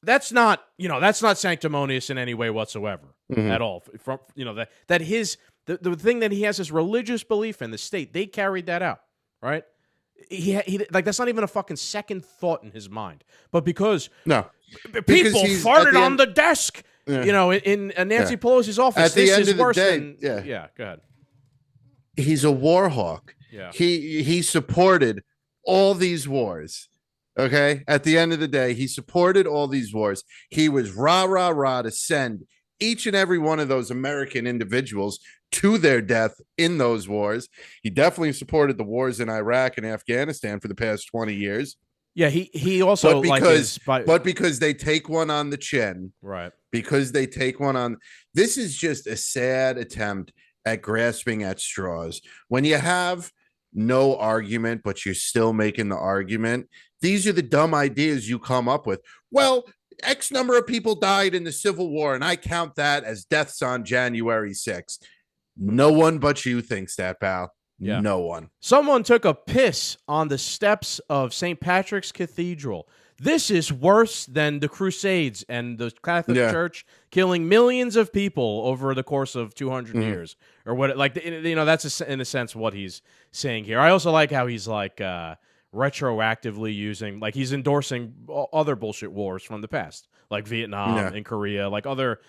That's not sanctimonious in any way whatsoever at all. From that The thing that he has this religious belief in, the state, they carried that out, right? He like that's not even a fucking second thought in his mind. But because people farted on the desk, in Nancy Pelosi's office, at the this end is of the worse day, than go ahead. He's a war hawk. Yeah. He supported all these wars. Okay. At the end of the day, he supported all these wars. He was rah, rah, rah to send each and every one of those American individuals to their death in those wars. He definitely supported the wars in Iraq and Afghanistan for the past 20 years. Yeah, he also but because they take one on the chin, right? Because they take one on. This is just a sad attempt at grasping at straws. When you have no argument, but you're still making the argument, these are the dumb ideas you come up with. Well, X number of people died in the Civil War, and I count that as deaths on January 6th. No one but you thinks that, pal. Yeah. No one. Someone took a piss on the steps of St. Patrick's Cathedral. This is worse than the Crusades and the Catholic Church killing millions of people over the course of 200 years, or what? Like, that's in a sense what he's saying here. I also like how he's like retroactively using, like, he's endorsing other bullshit wars from the past, like Vietnam and Korea, like other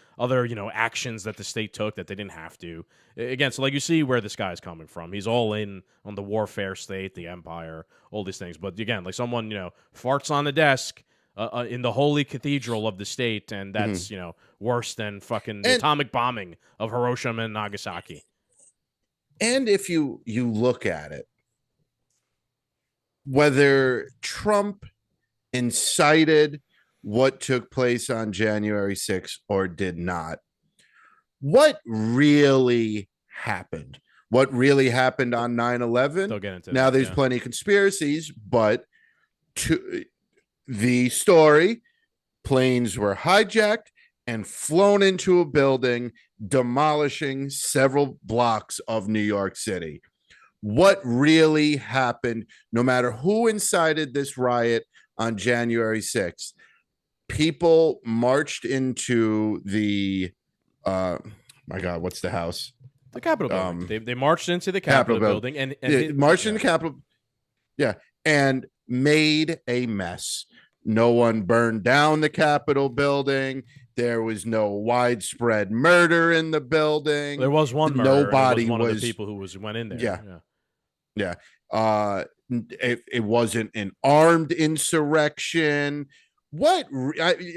actions that the state took that they didn't have to. Again, so like you see where this guy's coming from. He's all in on the warfare state, the empire, all these things. But again, like someone farts on the desk in the holy cathedral of the state, and that's worse than fucking the atomic bombing of Hiroshima and Nagasaki. And if you look at it, whether Trump incited what took place on January 6th or did not, what really happened? What really happened on 9/11? They'll get into now, there's plenty of conspiracies, but to the story, planes were hijacked and flown into a building, demolishing several blocks of New York City. What really happened, no matter who incited this riot on January 6th, people marched into the, my God, what's the house? The Capitol building. They marched into the Capitol building and marched in the Capitol. Yeah. And made a mess. No one burned down the Capitol building. There was no widespread murder in the building. There was one murder. Nobody was one of the people who went in there. Yeah. It wasn't an armed insurrection.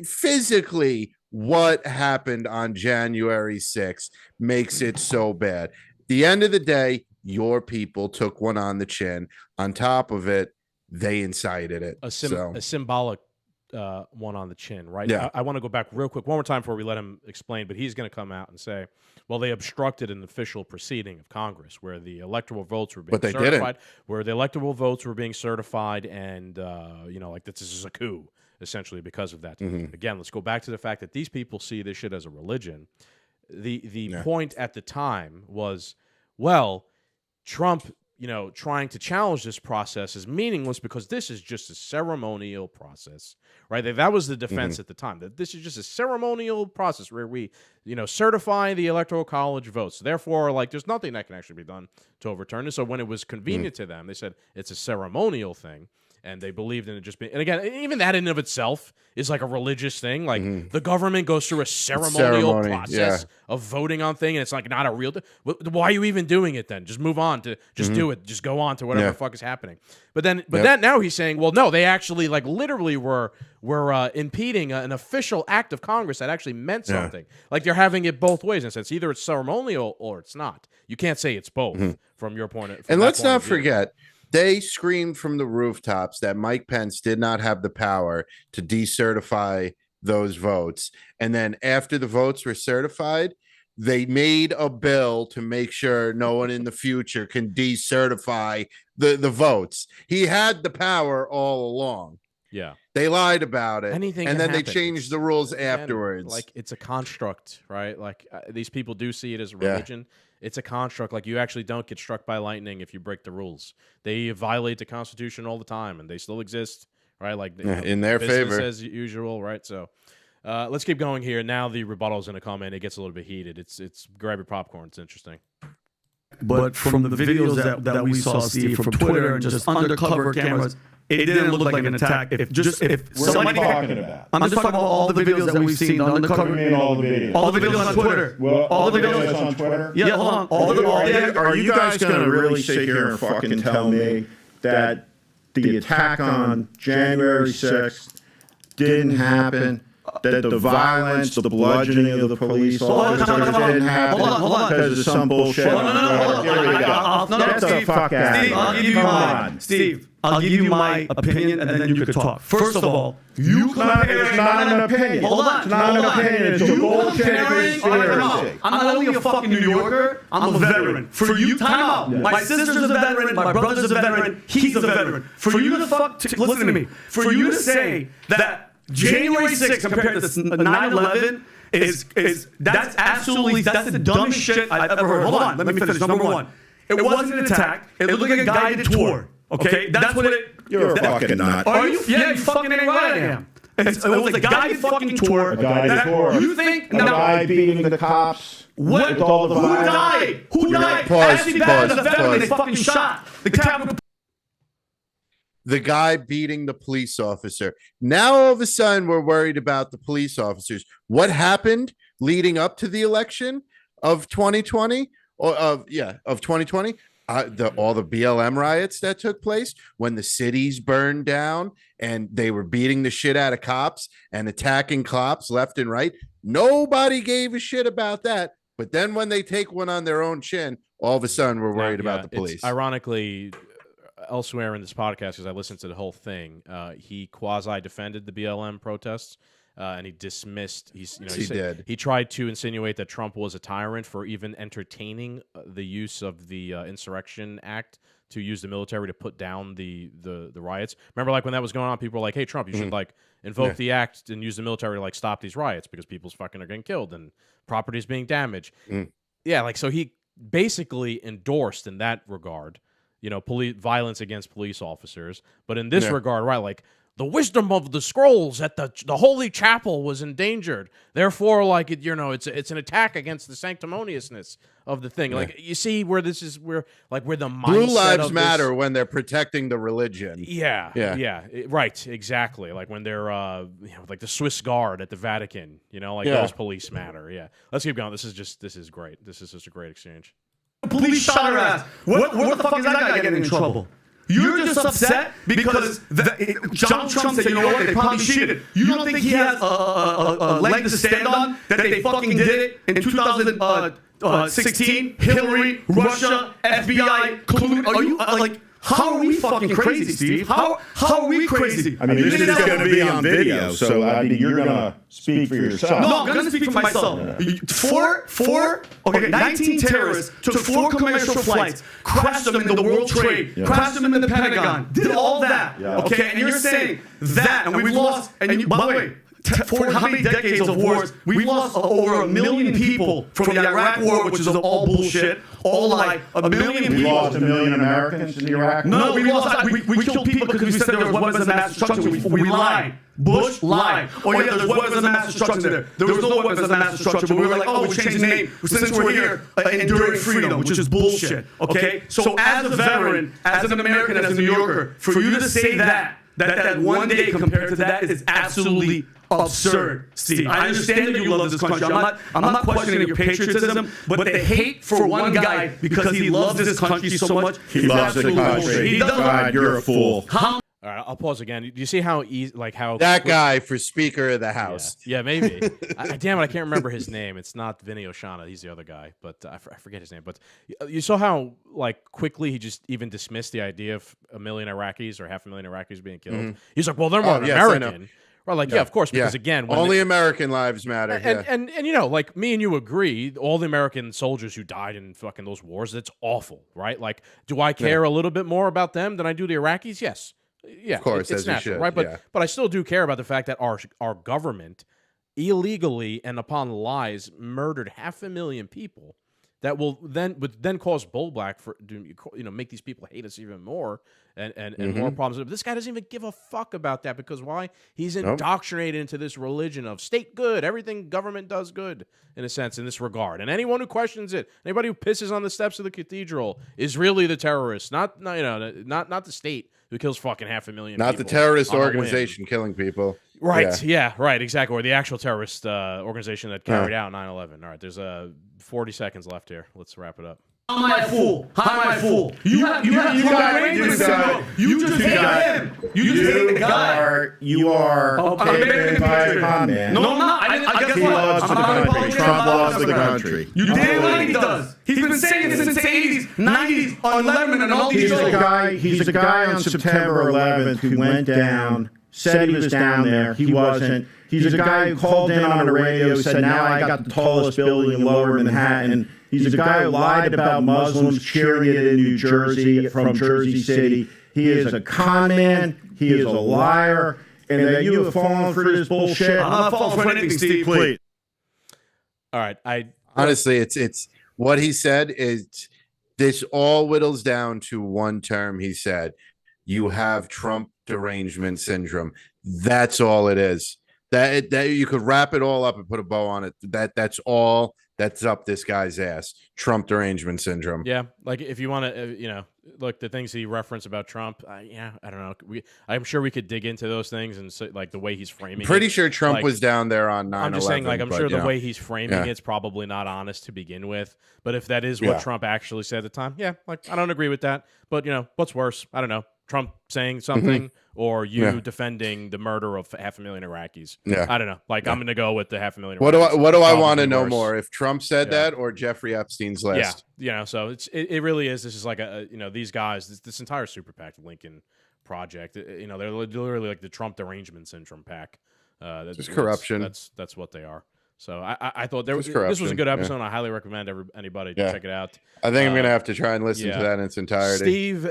Physically, what happened on January 6th makes it so bad. At the end of the day, your people took one on the chin. On top of it, they incited it. A symbolic one on the chin, right? Yeah. I want to go back real quick one more time before we let him explain, but he's going to come out and say, well, they obstructed an official proceeding of Congress where the electoral votes were being certified, and, like this is a coup, essentially, because of that. Again, let's go back to the fact that these people see this shit as a religion. The point at the time was, well, Trump, trying to challenge this process is meaningless because this is just a ceremonial process, right? That was the defense at the time, that this is just a ceremonial process where we, certify the Electoral College votes. Therefore, like, there's nothing that can actually be done to overturn it. So when it was convenient to them, they said it's a ceremonial thing. And they believed in it just being, and again, even that in and of itself is like a religious thing. Like the government goes through a ceremonial process of voting on thing, and it's like not a real. Why are you even doing it then? Just move on to just do it. Just go on to whatever the fuck is happening. But then now he's saying, well, no, they actually like literally were impeding an official act of Congress that actually meant something. Like they're having it both ways. And it's either it's ceremonial or it's not. You can't say it's both from your point of view. And let's not forget. They screamed from the rooftops that Mike Pence did not have the power to decertify those votes. And then after the votes were certified, they made a bill to make sure no one in the future can decertify the votes. He had the power all along. Yeah. They lied about it. Anything and then happen. They changed the rules afterwards. Like, it's a construct, right? Like, these people do see it as a religion. It's a construct. Like, you actually don't get struck by lightning if you break the rules. They violate the Constitution all the time, and they still exist, right? Like, in their favor. As usual, right? So let's keep going here. Now the rebuttal is going to come in. It gets a little bit heated. It's grab your popcorn. It's interesting. But from the videos that we saw, Steve, from Twitter and just undercover cameras, it didn't look like an attack. If somebody talking about? I'm just talking about all the videos that we've seen undercover. All the videos? All the videos on Twitter. Well, all the videos on Twitter? Yeah, hold on. All the Are you guys going to really sit here and fucking tell me that the attack on January 6th didn't happen? That the violence, the bludgeoning of the police officers didn't happen because of some bullshit? No, Get the fuck out. Steve, I'll give you my opinion, and then you could talk. First of all, It's not an opinion. Hold on. It's not an opinion. It's a bullshit conspiracy. I'm not only a fucking New Yorker, I'm a veteran. For you, time out. My sister's a veteran, my brother's a veteran, he's a veteran. For you to listen to me, for you to say that January 6th compared to 9/11 that's the dumbest shit I've ever heard. Hold on, let me finish. Number one, it wasn't an attack. It looked like a guided tour. Okay, that's what it. You're a fucking nut. Are you? Yeah, you fucking ain't right. I am. It was a guided fucking tour. A guided tour. You think a guy beating the cops? What? With all the Who died? Who died? Ashley Babbitt, the veteran, they fucking shot. The Capitol. The guy beating the police officer. Now all of a sudden we're worried about the police officers. What happened leading up to the election of 2020 of 2020? All the BLM riots that took place when the cities burned down and they were beating the shit out of cops and attacking cops left and right. Nobody gave a shit about that. But then when they take one on their own chin, all of a sudden we're worried about the police. Ironically, elsewhere in this podcast, because I listened to the whole thing, he quasi-defended the BLM protests, and he dismissed. He tried to insinuate that Trump was a tyrant for even entertaining the use of the Insurrection Act to use the military to put down the riots. Remember, like when that was going on, people were like, "Hey, Trump, you should like invoke the act and use the military to like stop these riots because people's fucking are getting killed and property is being damaged." Yeah, like so he basically endorsed in that regard, violence against police officers. But in this regard, right, like the wisdom of the scrolls at the Holy Chapel was endangered. Therefore, like it's an attack against the sanctimoniousness of the thing. Like you see where this is where the mindset Blue lives of matter when they're protecting the religion. Right, exactly. Like when they're like the Swiss Guard at the Vatican. Those police matter. Yeah, let's keep going. This is great. This is just a great exchange. Police shot her ass. What the fuck is that guy getting in trouble? You're just upset because Donald Trump said, you know what, they probably cheated. You don't think he has a leg to stand on that they fucking did it in 2016? Hillary, Russia, FBI, collude. Are you like? How are we fucking crazy, Steve? How are we crazy? I mean, this is going to be on video, so I mean, you're going to speak for yourself. No, I'm going to speak for myself. 19 terrorists took 4 commercial flights, crashed them in the World Trade, crashed them in the Pentagon, did all that. Okay, and you're saying that, and we've lost, and by the way, for how many decades of wars, we've lost over 1 million people from the Iraq War, which is all bullshit, all lie. 1 million people. We lost 1 million Americans in the Iraq War? No, we killed people because we said there was weapons of mass destruction. We lied. Bush lied. Oh yeah, there's weapons of mass destruction there. There was no weapons of mass destruction, but we were like, oh, we'll change the name since we're here, enduring freedom, which is bullshit. Okay? So as a veteran, as an American, as a New Yorker, for you to say that one day compared to that is absolutely absurd, Steve. I understand that you love this country. I'm not questioning your patriotism, but the hate for one guy because he loves this country so much. He loves the country. God, you're a fool. All right, I'll pause again. Do you see how that guy for Speaker of the House? Yeah, maybe. Damn it, I can't remember his name. It's not Vinny Oshana. He's the other guy, but I forget his name. But you saw how quickly he just even dismissed the idea of 1 million Iraqis or 500,000 Iraqis being killed. He's like, well, they're more American. Right, of course, because again, only American lives matter. And like me and you agree, all the American soldiers who died in fucking those wars, it's awful, right? Like, do I care a little bit more about them than I do the Iraqis? Yes. Yeah, of course, it's natural, right? But I still do care about the fact that our government illegally and upon lies murdered 500,000 people that will then cause blowback for make these people hate us even more and more problems. But this guy doesn't even give a fuck about that because why? He's indoctrinated into this religion of state good, everything government does good in a sense in this regard. And anyone who questions it, anybody who pisses on the steps of the cathedral is really the terrorist, not the state who kills fucking 500,000 not people. The terrorist organization killing people. Right, yeah, right, exactly. Or the actual terrorist organization that carried out 9/11. All right, there's 40 seconds left here. Let's wrap it up. How am I a fool? How am I a fool? You just hate him. You just hate the guy. You are taken by a con man. No, I'm not. I guess He loves the country. Trump loves the country. You damn right he does. He's been saying it since the 80s, 90s, on Letterman and all these shows. He's a guy on September 11th who went down, said he was down there. He wasn't. He's a guy who called in on the radio, said, now I got the tallest building in Lower Manhattan. He's a guy who lied about Muslims cheering it in New Jersey from Jersey City. He is a con man. He is a liar. And that you have fallen for this bullshit. I'm not falling for anything, Steve. Please. All right, Honestly, it's what he said is this all whittles down to one term. He said, you have Trump derangement syndrome. That's all it is. That you could wrap it all up and put a bow on it. That's all that's up this guy's ass. Trump derangement syndrome. Yeah, like if you want to, look, the things he referenced about Trump. I don't know. I'm sure we could dig into those things and like the way he's framing. Pretty it. sure Trump was down there on 9/11. I'm just saying, I'm sure the way he's framing it's probably not honest to begin with. But if that is what Trump actually said at the time, I don't agree with that. But what's worse? I don't know. Trump saying something or you defending the murder of 500,000 Iraqis. Yeah. I don't know. I'm going to go with the 500,000 Iraqis. What do I want to know more? If Trump said that or Jeffrey Epstein's list? Yeah. So it really is. This is like these guys, this entire super PAC Lincoln project, they're literally like the Trump derangement syndrome PAC. It's corruption. That's what they are. So I thought this was a good episode. I highly recommend anybody to check it out. I think I'm going to have to try and listen to that in its entirety. Steve,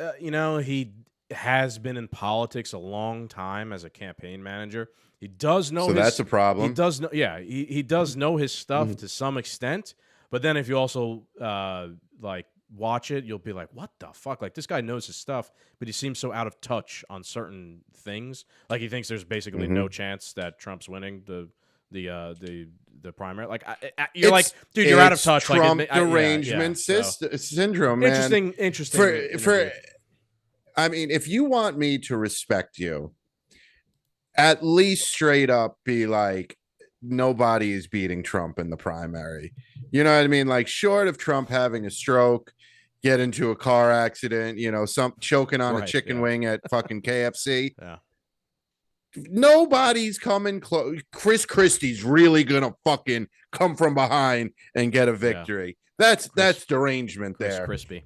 he has been in politics a long time as a campaign manager. He does know. So that's a problem. He does know. Yeah, he does know his stuff to some extent. But then if you also watch it, you'll be like, what the fuck? Like this guy knows his stuff, but he seems so out of touch on certain things. Like he thinks there's basically no chance that Trump's winning the primary. Like you're like, dude, you're out of touch. Trump derangement syndrome. Man. Interesting. I mean, if you want me to respect you, at least straight up be like, nobody is beating Trump in the primary. You know what I mean? Like, short of Trump having a stroke, get into a car accident, some choking on a chicken wing at fucking KFC. Yeah. Nobody's coming close. Chris Christie's really gonna fucking come from behind and get a victory. That's derangement there. Crispy.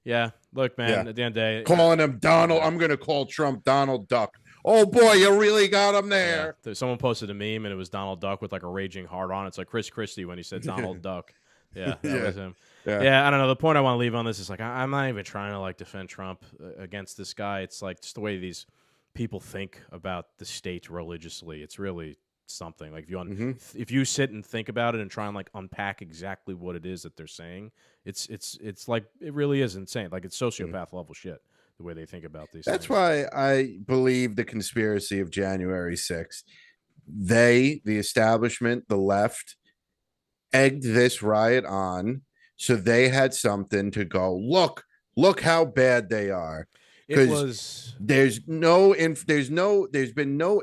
Yeah, look, man. At the end of the day, calling him Donald. I'm gonna call Trump Donald Duck. Oh boy, you really got him there. Yeah. Someone posted a meme and it was Donald Duck with like a raging heart on. It's like Chris Christie when he said Donald Duck. Yeah, that was him. Yeah, I don't know. The point I want to leave on this is like I'm not even trying to defend Trump against this guy. It's like just the way these people think about the state religiously. It's really something. Like if you sit and think about it and try and unpack exactly what it is that they're saying, it's like it really is insane. Like it's sociopath level shit the way they think about these That's things. why I believe the conspiracy of January 6th. The establishment, the left, egged this riot on so they had something to go, look how bad they are. Because there's been no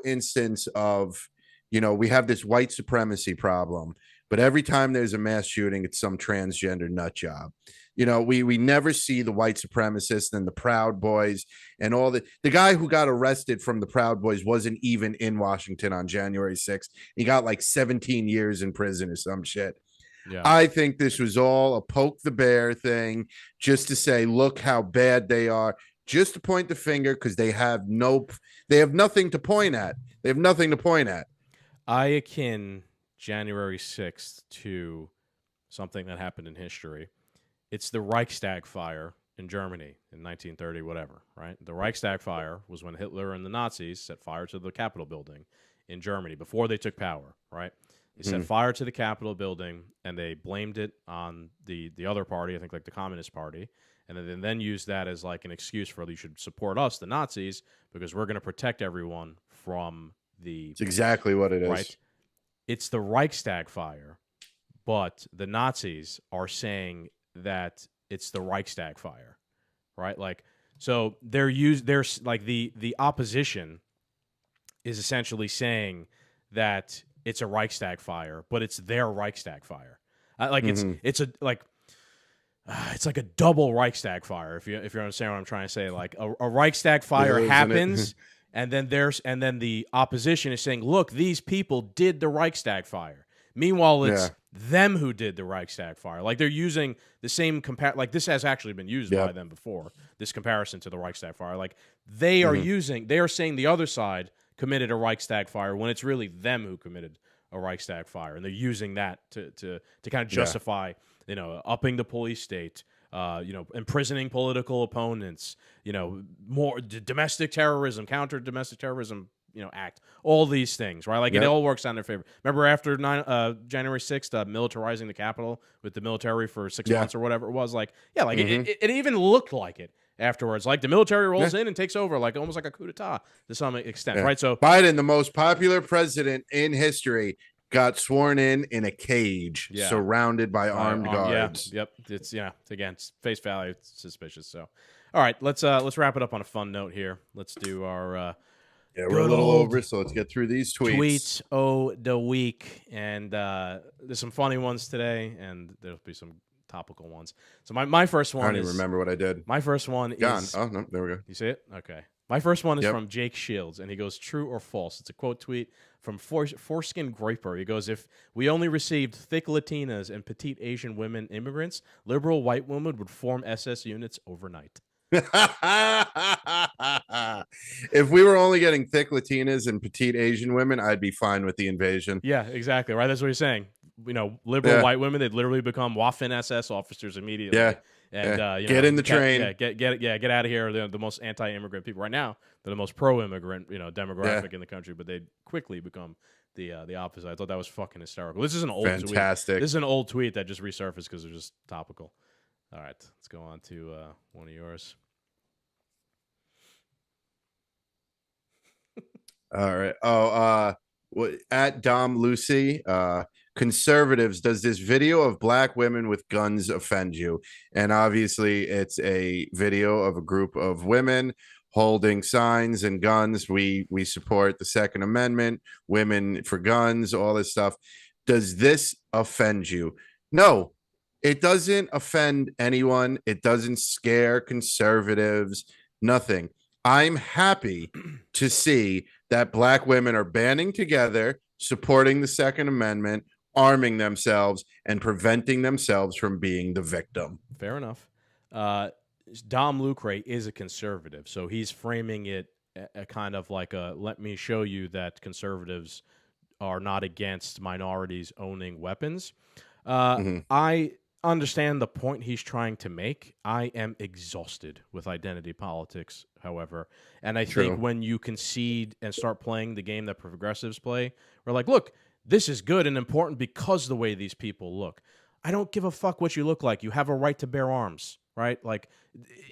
instance of, we have this white supremacy problem, but every time there's a mass shooting, it's some transgender nut job. We never see the white supremacists and the Proud Boys and all the guy who got arrested from the Proud Boys wasn't even in Washington on January 6th. He got 17 years in prison or some shit. Yeah. I think this was all a poke the bear thing just to say, look how bad they are. Just to point the finger because they have nothing to point at. They have nothing to point at. I akin January 6th to something that happened in history. It's the Reichstag fire in Germany in 1930, whatever, right? The Reichstag fire was when Hitler and the Nazis set fire to the Capitol building in Germany before they took power, right? They set fire to the Capitol building, and they blamed it on the other party, I think like the Communist Party, and then used that as like an excuse for you should support us, the Nazis, because we're going to protect everyone from the... It's exactly what it is. Right? It's the Reichstag fire, but the Nazis are saying that it's the Reichstag fire, right? Like, so there's like the opposition is essentially saying that it's a Reichstag fire, but it's their Reichstag fire. It's like a double Reichstag fire. If you understand what I'm trying to say, like a Reichstag fire happens, and then the opposition is saying, look, these people did the Reichstag fire. Meanwhile, it's them who did the Reichstag fire. Like they're using the same like this has actually been used by them before. This comparison to the Reichstag fire, like they are they are saying the other side committed a Reichstag fire when it's really them who committed a Reichstag fire, and they're using that to kind of justify, upping the police state, imprisoning political opponents, more domestic terrorism, counter domestic terrorism, act, all these things, right? Like it all works out in their favor. Remember after January 6th, militarizing the Capitol with the military for 6 months or whatever it was, like, it even looked like it afterwards. Like the military rolls in and takes over, like almost like a coup d'etat to some extent, right? So Biden, the most popular president in history, got sworn in a cage, surrounded by armed guards. It's again, it's face value, it's suspicious. So, all right, let's wrap it up on a fun note here. Let's do our we're a little over, so let's get through these tweets. Tweets the week, and there's some funny ones today, and there'll be some topical ones. So my first one I don't even remember what I did. My first one is... Oh, no, there we go. You see it? Okay. My first one is from Jake Shields, and he goes, true or false? It's a quote tweet from Foreskin Groiper. He goes, if we only received thick Latinas and petite Asian women immigrants, liberal white women would form SS units overnight. If we were only getting thick Latinas and petite Asian women, I'd be fine with the invasion. Yeah, exactly. Right. That's what he's saying. Liberal white women, they'd literally become Waffen SS officers immediately. Yeah. And get in the train. Get out of here. They're the most anti-immigrant people right now. They're the most pro-immigrant, demographic in the country. But they'd quickly become the opposite. I thought that was fucking hysterical. This is an old tweet. This is an old tweet that just resurfaced because they're just topical. All right, let's go on to one of yours. All right. At Dom Lucy, conservatives, does this video of black women with guns offend you? And obviously it's a video of a group of women holding signs and guns. We support the Second Amendment, women for guns, all this stuff. Does this offend you? No, it doesn't offend anyone. It doesn't scare conservatives, nothing. I'm happy to see that black women are banding together, supporting the Second Amendment, arming themselves, and preventing themselves from being the victim. Fair enough. Dom Lucre is a conservative, so he's framing it a kind of like a, let me show you that conservatives are not against minorities owning weapons. I understand the point he's trying to make. I am exhausted with identity politics, however, and I think when you concede and start playing the game that progressives play, we're like, look, this is good and important because the way these people look. I don't give a fuck what you look like. You have a right to bear arms, right? Like,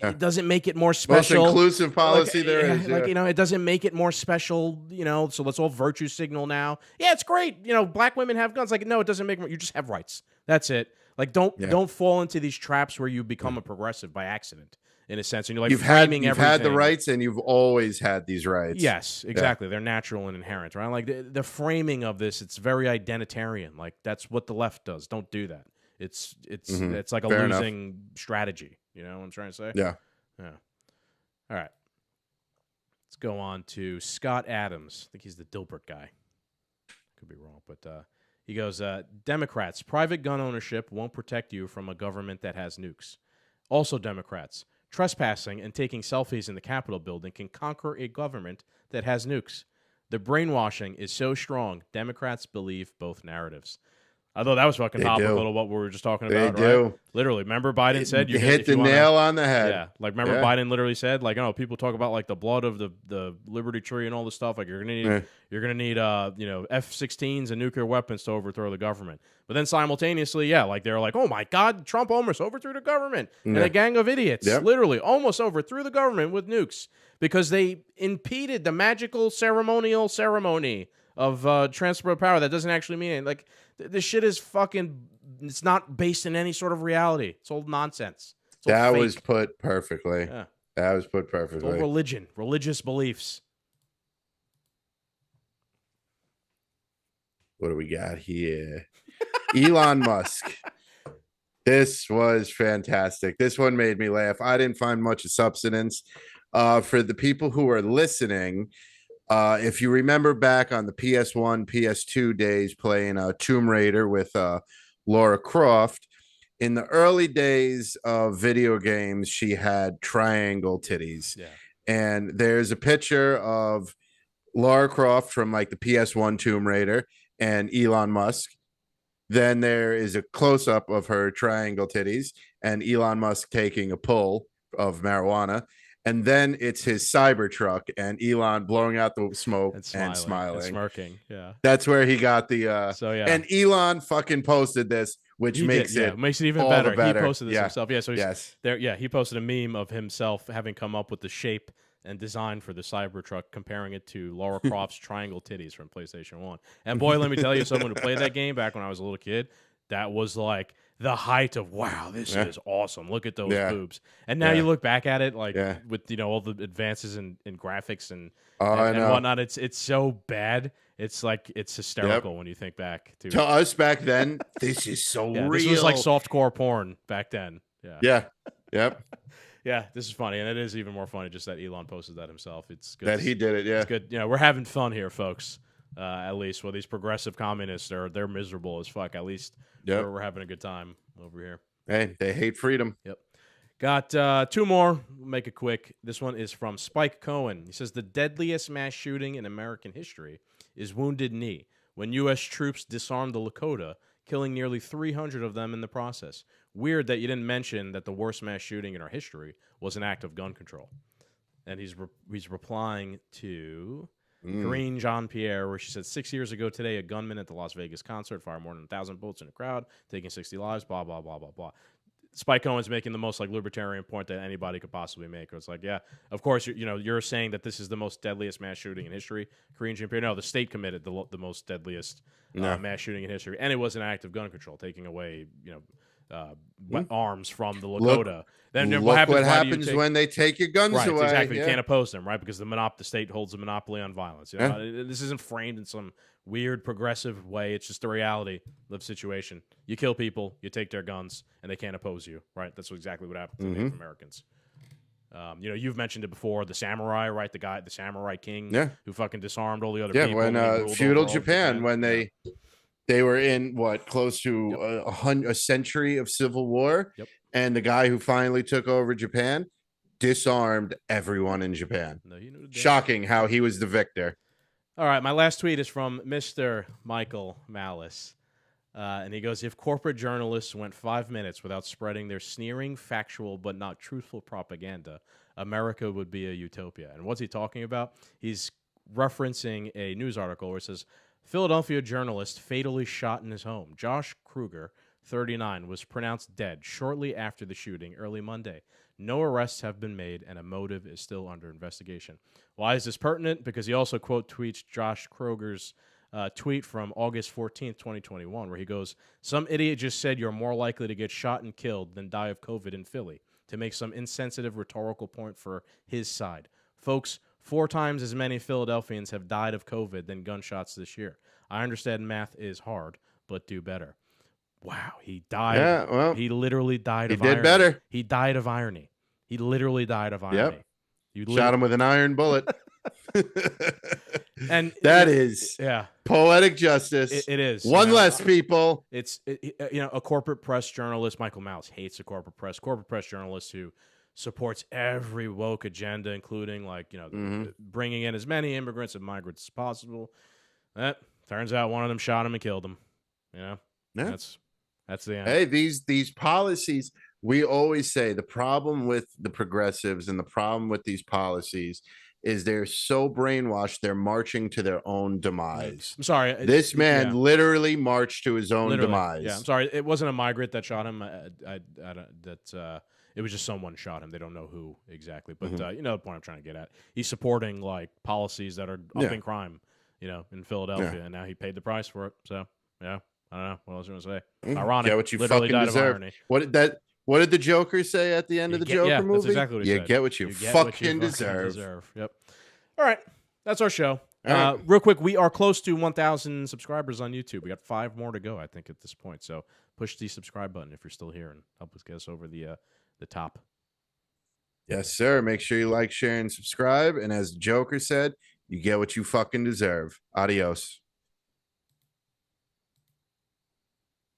it doesn't make it more special. Most inclusive policy there is. Like, it doesn't make it more special, so let's all virtue signal now. Yeah, it's great. Black women have guns. Like, no, it doesn't make you just have rights. That's it. Like, don't fall into these traps where you become a progressive by accident, in a sense, and you're like framing everything. You've had the rights, and you've always had these rights. Yes, exactly. They're natural and inherent, right? Like the framing of this, it's very identitarian. Like that's what the left does. Don't do that. It's like a losing strategy. You know what I'm trying to say? Yeah. All right. Let's go on to Scott Adams. I think he's the Dilbert guy. Could be wrong, but he goes, Democrats, private gun ownership won't protect you from a government that has nukes. Also Democrats, trespassing and taking selfies in the Capitol building can conquer a government that has nukes. The brainwashing is so strong, Democrats believe both narratives. I thought that was fucking They topical do. to what we were just talking They about, do. right? Literally, remember Biden said you hit the nail on the head. Yeah, like remember Yeah. Biden literally said, like, people talk about like the blood of the Liberty Tree and all this stuff. Like you're gonna need F-16s and nuclear weapons to overthrow the government. But then simultaneously, like they're like, oh my God, Trump almost overthrew the government, and a gang of idiots literally almost overthrew the government with nukes because they impeded the magical ceremonial ceremony of transfer of power. That doesn't actually mean it. Like this shit is fucking. It's not based in any sort of reality. It's all nonsense. It's all That fake. was put perfectly. Yeah. That was put It's all perfectly. religion, religious beliefs. What do we got here? Elon Musk. This was fantastic. This one made me laugh. I didn't find much of substance. For the people who are listening, if you remember back on the PS1, PS2 days playing Tomb Raider with Lara Croft, in the early days of video games, she had triangle titties. Yeah. And there's a picture of Lara Croft from like the PS1 Tomb Raider and Elon Musk. Then there is a close-up of her triangle titties and Elon Musk taking a pull of marijuana. And then it's his Cybertruck and Elon blowing out the smoke and smiling. And smirking. Yeah. That's where he got the So yeah. And Elon fucking posted this, which makes it even all better. the better. He posted this Yeah. himself. Yeah, so he's Yes. there. Yeah, he posted a meme of himself having come up with the shape and design for the Cybertruck, comparing it to Lara Croft's triangle titties from PlayStation 1. And boy, let me tell you, someone who played that game back when I was a little kid, that was like the height of, wow, this is awesome. Look at those boobs. And now you look back at it, like with all the advances in graphics and whatnot. It's so bad. It's like it's hysterical when you think back to us back then. This is so real. This was like softcore porn back then. Yeah. Yep. Yeah, this is funny, and it is even more funny just that Elon posted that himself. It's good that he did it. Yeah, it's good. We're having fun here, folks. At least, well, these progressive communists they're miserable as fuck. At least we're having a good time over here. Hey, they hate freedom. Yep. Got two more. We'll make it quick. This one is from Spike Cohen. He says the deadliest mass shooting in American history is Wounded Knee, when U.S. troops disarmed the Lakota, killing nearly 300 of them in the process. Weird that you didn't mention that the worst mass shooting in our history was an act of gun control. And he's replying to Green Jean-Pierre, where she said, 6 years ago today, a gunman at the Las Vegas concert fired more than 1,000 bullets in a crowd, taking 60 lives, blah, blah, blah, blah, blah. Spike Cohen's making the most libertarian point that anybody could possibly make. It's like, yeah, of course, you're saying that this is the most deadliest mass shooting in history. Green Jean-Pierre, no, the state committed the most deadliest mass shooting in history, and it was an act of gun control, taking away, arms from the Lakota. Then what happens when they take your guns right, away? Exactly, you can't oppose them, right? Because the state holds a monopoly on violence. This isn't framed in some weird progressive way. It's just the reality of the situation. You kill people, you take their guns, and they can't oppose you, right? That's exactly what happened to Native Americans. You've mentioned it before. The samurai, right? The samurai king, who fucking disarmed all the other people. Yeah, when feudal Japan, when they were in close to a century of civil war, and the guy who finally took over Japan disarmed everyone in Japan. No, shocking how he was the victor. All right, my last tweet is from Mr. Michael Malice. And he goes, if corporate journalists went 5 minutes without spreading their sneering, factual, but not truthful propaganda, America would be a utopia. And what's he talking about? He's referencing a news article where it says, Philadelphia journalist fatally shot in his home. Josh Kruger, 39, was pronounced dead shortly after the shooting early Monday. No arrests have been made, and a motive is still under investigation. Why is this pertinent? Because he also quote tweets Josh Kruger's tweet from August 14th, 2021, where he goes, some idiot just said you're more likely to get shot and killed than die of COVID in Philly, to make some insensitive rhetorical point for his side. Folks, 4 times as many Philadelphians have died of COVID than gunshots this year. I understand math is hard, but do better. Wow, he died. Yeah, well, he literally died of irony. He did better. He died of irony. He literally died of irony. Yep. Shot him with an iron bullet. And that is poetic justice. It is. One less people. It's a corporate press journalist. Michael Malice hates a corporate press journalist who supports every woke agenda, including bringing in as many immigrants and migrants as possible. Turns out one of them shot him and killed him. Yeah. That's the end. Hey, these policies, we always say the problem with the progressives and the problem with these policies is they're so brainwashed they're marching to their own demise. I'm sorry. This man literally marched to his own demise. Yeah, I'm sorry. It wasn't a migrant that shot him. It was just someone shot him. They don't know who exactly, but you know the point I'm trying to get at. He's supporting like policies that are upping crime, in Philadelphia, and now he paid the price for it. So yeah, I don't know what else you want to say. Ironic. Get what you Literally fucking deserve. What did the Joker say at the end of the Joker movie? That's exactly what he said. Get what you fucking deserve. Yep. All right, that's our show. Right. Real quick, we are close to 1,000 subscribers on YouTube. We got 5 more to go, I think, at this point. So push the subscribe button if you're still here and help us get us over the top. Yes, sir. Make sure you like, share, and subscribe. And as Joker said, you get what you fucking deserve. Adios.